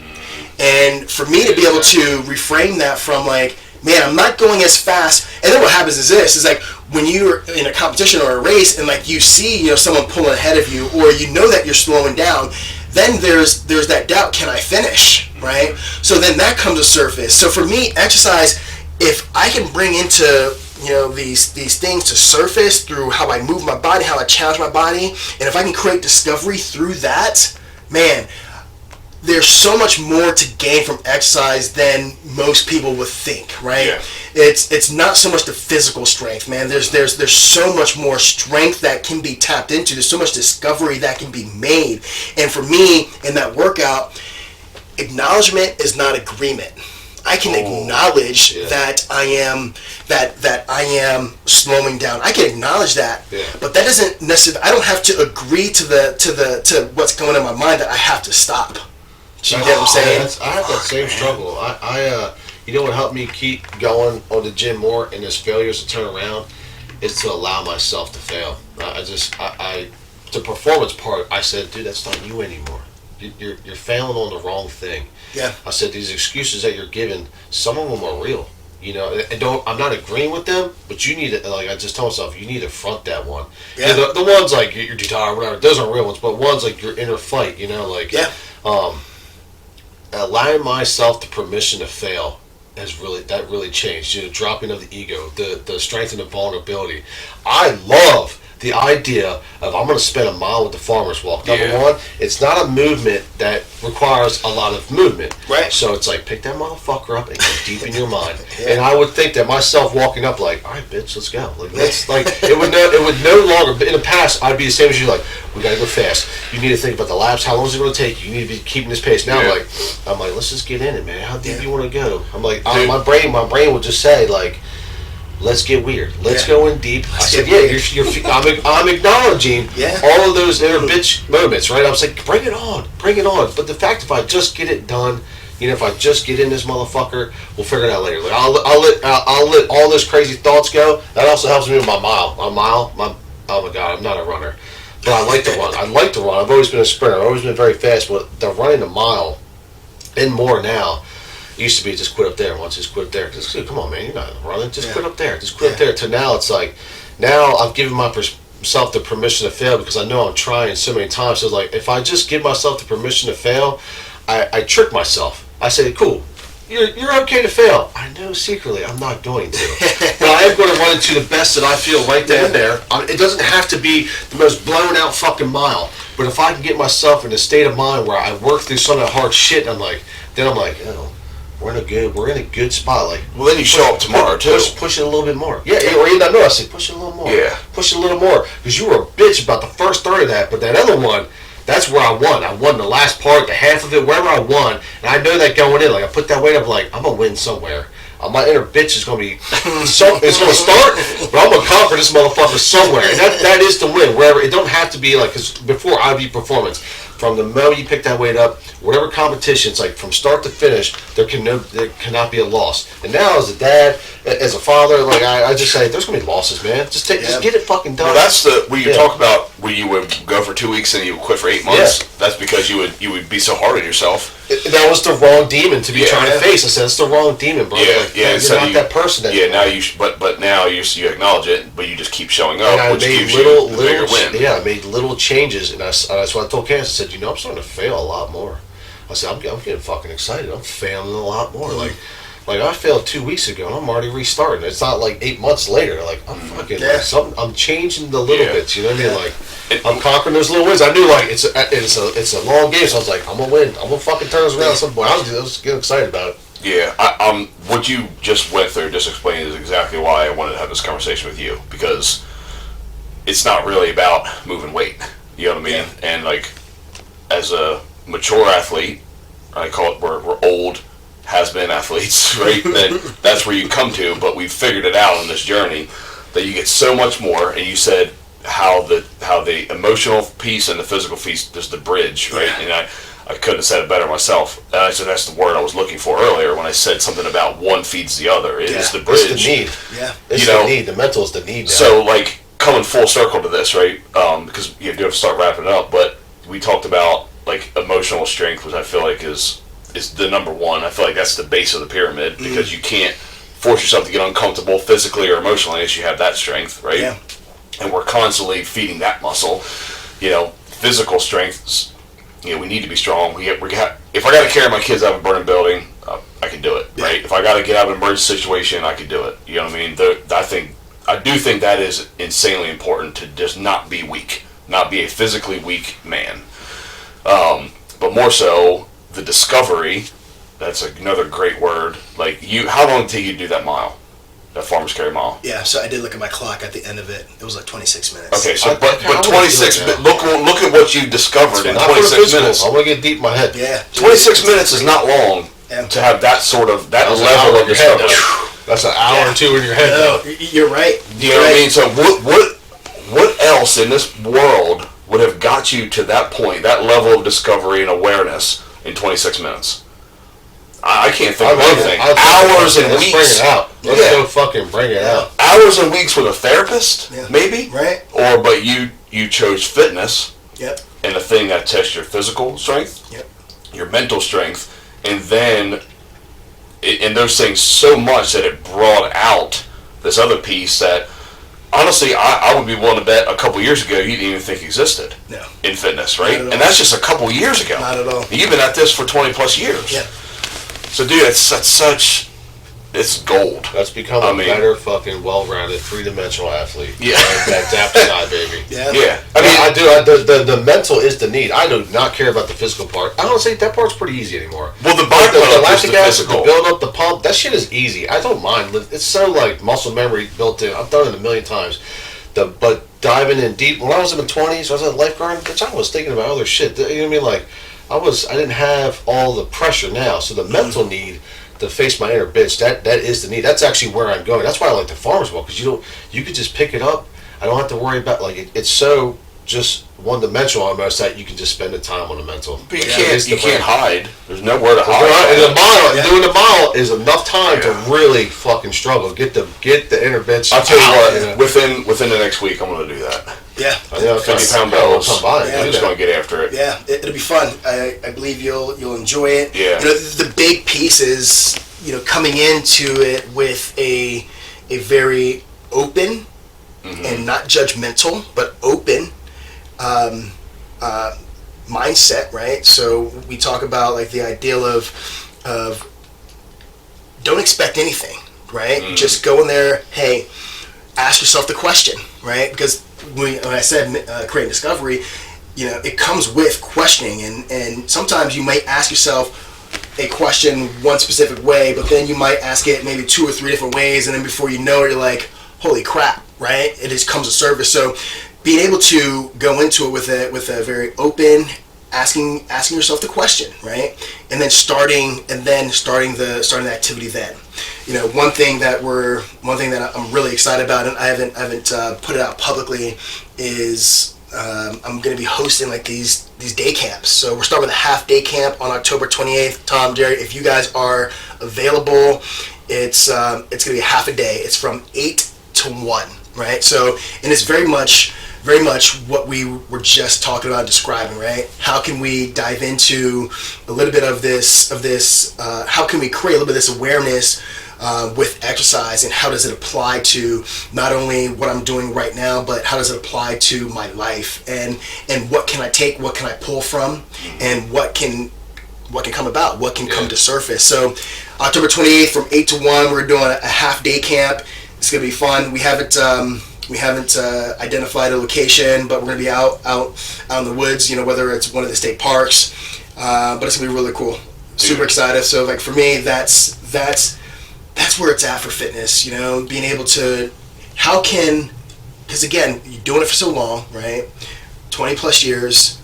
And for me to be able to reframe that from like, man, I'm not going as fast. And then what happens is this, is like when you're in a competition or a race and like you see, you know, someone pulling ahead of you, or you know that you're slowing down, then there's that doubt, can I finish, right? So then that comes to surface. So for me, exercise, if I can bring into, you know, these things to surface through how I move my body, how I challenge my body, and if I can create discovery through that, man, there's so much more to gain from exercise than most people would think, right? Yeah. It's not so much the physical strength, man. There's so much more strength that can be tapped into. There's so much discovery that can be made. And for me, in that workout, acknowledgement is not agreement. I can acknowledge that I am slowing down. I can acknowledge that, but that doesn't necessarily. I don't have to agree to what's going on in my mind that I have to stop. You get what I'm saying? I have that same struggle. I you know what helped me keep going on the gym more and as failures to turn around is to allow myself to fail. The performance part, I said, dude, that's not you anymore. You're failing on the wrong thing. Yeah. I said, these excuses that you're giving, some of them are real. You know, and I'm not agreeing with them, but you need to, like I just told myself, you need to front that one. Yeah. You know, the ones like you're too tired, whatever, those aren't real ones, but ones like your inner fight, you know, like allowing myself the permission to fail that really changed. You know, dropping of the ego, the strength and the vulnerability. I love the idea of I'm going to spend a mile with the farmer's walk. Number one, it's not a movement that requires a lot of movement. Right. So it's like, pick that motherfucker up and get deep in your mind. And I would think that myself walking up like, all right, bitch, let's go. Like, that's like, it would no longer, in the past, I'd be the same as you, like, we got to go fast. You need to think about the laps. How long is it going to take? You need to be keeping this pace. Now, I'm like, let's just get in it, man. How deep do you want to go? I'm like, my brain would just say, like, let's get weird. Let's go in deep. I said, I'm acknowledging all of those inner bitch moments, right? I was like, bring it on. But the fact, if I just get it done, you know, if I just get in this motherfucker, we'll figure it out later. Like, I'll let all those crazy thoughts go. That also helps me with my mile. Oh my God, I'm not a runner, but I like to run. I've always been a sprinter. I've always been very fast, but the running a mile and more now. Used to be just quit up there once, just quit up there. Just, come on, man, you're not running. Just quit up there. Just quit up there. To now, it's like, now I've given myself the permission to fail because I know I'm trying so many times. So it's like, if I just give myself the permission to fail, I trick myself. I say, cool, you're okay to fail. I know secretly I'm not going to. But I am going to run into the best that I feel right there and there. It doesn't have to be the most blown out fucking mile. But if I can get myself in a state of mind where I work through some of that hard shit, I'm like, oh, we're in a good spot. Like, well, then you show up tomorrow too. Push it a little bit more. Yeah, or you know, I say push it a little more. Yeah, push it a little more because you were a bitch about the first third of that, but that other one, that's where I won. I won the last part, the half of it, wherever I won, and I know that going in. Like, I put that weight up, like I'm gonna win somewhere. My inner bitch is gonna be, it's gonna start, but I'm gonna conquer this motherfucker somewhere, and that is to win wherever. It don't have to be like, because before IB performance. From the moment you pick that weight up, whatever competition, it's like from start to finish, there cannot be a loss. And now, as a dad, as a father, like I just say, there's gonna be losses, man. Just get it fucking done. Well, that's where you talk about where you would go for 2 weeks and you would quit for 8 months. Yeah. That's because you would be so hard on yourself. That was the wrong demon to be trying to face. I said, it's the wrong demon, bro. Yeah, like, you're not that person anymore. Yeah, now but now you acknowledge it, but you just keep showing up, and which gives you the bigger win. Yeah, I made little changes, and that's what I told Candace. I said, I'm starting to fail a lot more. I said, I'm getting fucking excited. I'm failing a lot more. Mm-hmm. Like I failed 2 weeks ago, and I'm already restarting. It's not like 8 months later. Like, I'm fucking I'm changing the little bits. You know what I mean? Like, I'm conquering those little wins. I knew like it's a long game, so I was like, I'm gonna win. I'm gonna fucking turn this around at some point. I was getting excited about it. Yeah, what you just went through, just explained, is exactly why I wanted to have this conversation with you, because it's not really about moving weight. You know what I mean? Yeah. And like, as a mature athlete, I call it, we're old, has-been athletes, right? Then that's where you come to, but we've figured it out on this journey that you get so much more. And you said how the emotional piece and the physical piece is the bridge, right? Yeah. And I couldn't have said it better myself. And I said that's the word I was looking for earlier when I said something about one feeds the other. It is the bridge. It's the need. Yeah. It's the need. The mental is the need now. So, like, coming full circle to this, right? Because you do have to start wrapping it up, but we talked about, like, emotional strength, which I feel like is the number one. I feel like that's the base of the pyramid, because you can't force yourself to get uncomfortable physically or emotionally unless you have that strength, right? Yeah. And we're constantly feeding that muscle. You know, physical strength, you know, we need to be strong. If I got to carry my kids out of a burning building, I can do it, right? If I got to get out of an emergency situation, I can do it. You know what I mean? I do think that is insanely important, to just not be weak, not be a physically weak man. But more so, the discovery, that's another great word. Like, how long did it take you to do that mile? That farmer's carry mile? Yeah, so I did look at my clock at the end of it. It was like 26 minutes. Okay, so but 26 minutes. Look at what you discovered in 26 minutes. I want to get deep in my head. Yeah. 26 minutes is not long to have that sort of level of discovery. That's an hour or two in your head. No, you're right. You know what I mean? So what else in this world would have got you to that point, that level of discovery and awareness in 26 minutes? I can't think of anything. Hours and weeks. Let's bring it out. Let's go fucking bring it out. Hours and weeks with a therapist, maybe? Right. But you chose fitness. Yep. And the thing that tests your physical strength. Yep. Your mental strength. And then, and those things so much that it brought out this other piece that, honestly, I would be willing to bet a couple years ago you didn't even think existed. No. In fitness, right? And that's just a couple years ago. Not at all. You've been at this for 20 plus years. Yeah. So, dude, it's gold. That's become a better fucking well-rounded three-dimensional athlete. Yeah. That dapper guy, baby. Yeah. Yeah. I mean, the mental is the need. I do not care about the physical part. I honestly, that part's pretty easy anymore. Well, the lactic acid, the build up, the pump, that shit is easy. I don't mind. It's so like muscle memory built in. I've done it a million times. But diving in deep, when I was in my 20s, I was a lifeguard, bitch, I was thinking about other shit. You know what I mean? Like, I didn't have all the pressure now. So the mental need to face my inner bitch, that is the need. That's actually where I'm going. That's why I like the farmer's walk, because you could just pick it up. I don't have to worry about, like, it's so just one-dimensional almost that you can just spend the time on the mental. But you can't hide. There's nowhere to hide. Doing the mile is enough time to really fucking struggle. Get the inner bitch. I'll tell you what, within the next week, I'm going to do that. Yeah. 50-pound bells. I'm just going to get after it. Yeah, it'll be fun. I believe you'll enjoy it. Yeah. You know, the big piece is, you know, coming into it with a very open and not judgmental, but open mindset, right? So we talk about, like, the ideal of don't expect anything, right? Just go in there, hey, ask yourself the question, right? Because when I said create discovery, you know, it comes with questioning, and sometimes you might ask yourself a question one specific way, but then you might ask it maybe 2 or 3 different ways, and then before you know it, you're like, holy crap, right? It just comes to surface. So being able to go into it with a very open, asking yourself the question, right? And then starting the activity then. You know, one thing that I'm really excited about, and I haven't put it out publicly, is I'm going to be hosting, like, these day camps. So we're starting with a half day camp on October 28th. Tom, Jerry, if you guys are available, it's going to be half a day. It's from 8 to 1, right? So, and it's very much what we were just talking about, describing, right? How can we dive into a little bit of this? How can we create a little bit of this awareness with exercise, and how does it apply to not only what I'm doing right now, but how does it apply to my life, and what can I take, what can I pull from, and what can come about, what can come to surface. So October 28th from 8 to 1, we're doing a half day camp. It's gonna be fun. We haven't identified a location, but we're gonna be out in the woods. You know, whether it's one of the state parks, but it's gonna be really cool. Super excited. So, like, for me, that's where it's at for fitness. You know, being able to, because again, you're doing it for so long, right? 20 plus years.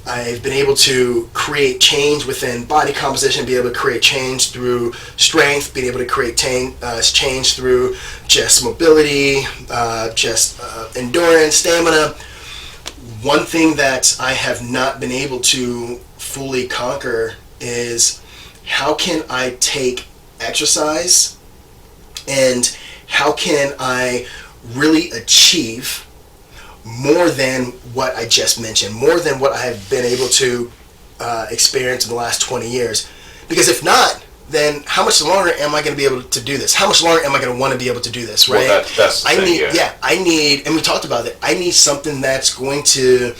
I've been able to create change within body composition, be able to create change through strength, being able to create change through just mobility, endurance, stamina. One thing that I have not been able to fully conquer is how can I take exercise and how can I really achieve more than what I just mentioned, more than what I have been able to experience in the last 20 years. Because if not, then how much longer am I going to be able to do this? How much longer am I going to want to be able to do this, right? Well, that's the thing, I need, and we talked about it, I need something that's going to,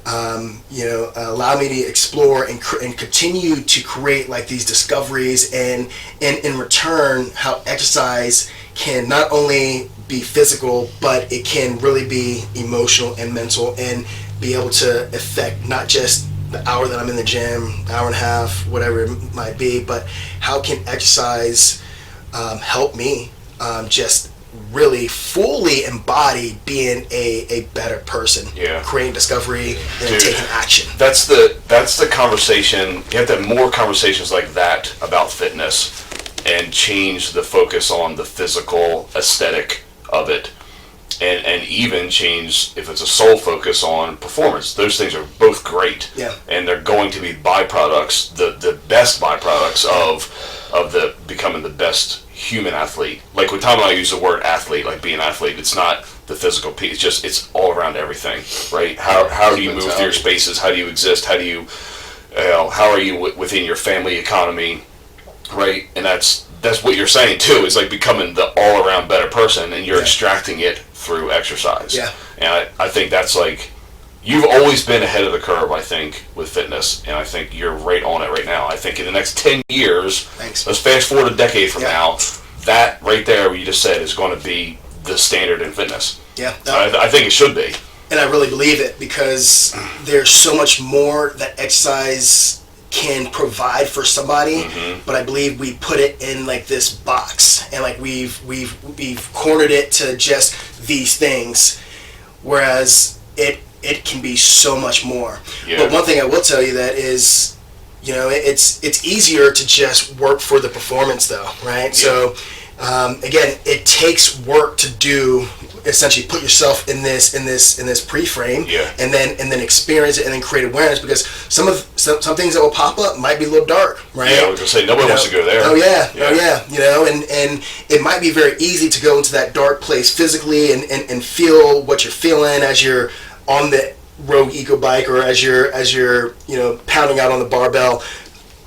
allow me to explore and continue to create like these discoveries, and in return, how exercise can not only be physical, but it can really be emotional and mental, and be able to affect not just the hour that I'm in the gym, hour and a half, whatever it might be, but how can exercise help me just really fully embody being a better person, creating discovery and taking action. That's the conversation. You have to have more conversations like that about fitness, and change the focus on the physical aesthetic of it, and even change, if it's a sole focus, on performance. Those things are both great, and they're going to be byproducts, the best byproducts of the becoming the best human athlete. Like when Tom and I use the word athlete, like being an athlete, it's not the physical piece, it's all around everything, right? How do you move through your spaces? How do you exist? How do you how are you within your family economy, right? And that's what you're saying too, is like becoming the all-around better person, and you're extracting it through exercise. And I think that's like, you've always been ahead of the curve, I think, with fitness, and I think you're right on it right now. I think in the next 10 years, let's fast forward a decade from now, that right there, what you just said, is going to be the standard in fitness. I think it should be. And I really believe it, because there's so much more that exercise can provide for somebody, but I believe we put it in like this box, and like we've cornered it to just these things, whereas it can be so much more. But one thing I will tell you that is, it's easier to just work for the performance though, right? So again, it takes work to do, essentially put yourself in this pre-frame, and then experience it, and then create awareness, because some things that will pop up might be a little dark, right? I was gonna say, nobody wants to go there. And it might be very easy to go into that dark place physically and feel what you're feeling as you're on the Rogue Eco bike, or as you're pounding out on the barbell.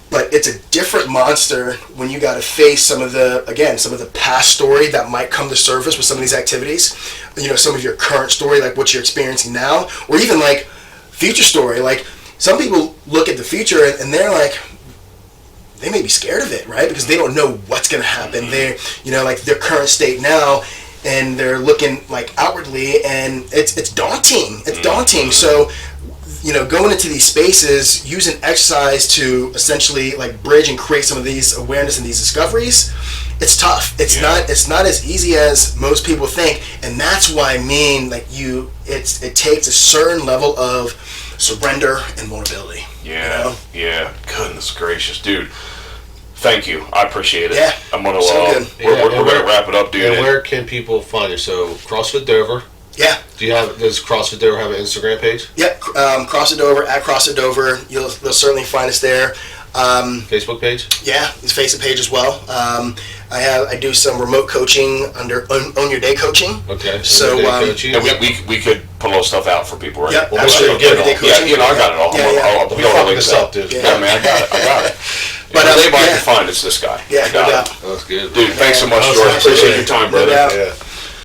But it's a different monster when you got to face some of the past story that might come to surface with some of these activities. Some of your current story, like what you're experiencing now, or even like future story. Like some people look at the future and they're like, they may be scared of it, right? Because they don't know what's going to happen. They're, like their current state now, and they're looking like outwardly, and it's daunting. It's daunting. So, going into these spaces, using exercise to essentially like bridge and create some of these awareness and these discoveries, it's tough. It's not as easy as most people think, and that's why I mean, like it takes a certain level of surrender and vulnerability. Goodness gracious, dude. Thank you. I appreciate it. I'm gonna we're gonna wrap it up, dude. And where can people find you? So CrossFit Dover. Yeah. Does CrossFit Dover have an Instagram page? Yep. CrossFit Dover, at CrossFit Dover. They'll certainly find us there. Facebook page? Yeah, it's Facebook page as well. I do some remote coaching under Own Your Day Coaching. Okay. So and we could put all stuff out for people, right? Yeah, well, absolutely. I got it all. I'll put all the links up, dude. Yeah, man, I got it. But anybody can find it's this guy. Yeah, no doubt. That's good. Dude, thanks so much, George. Appreciate your time, brother. No doubt.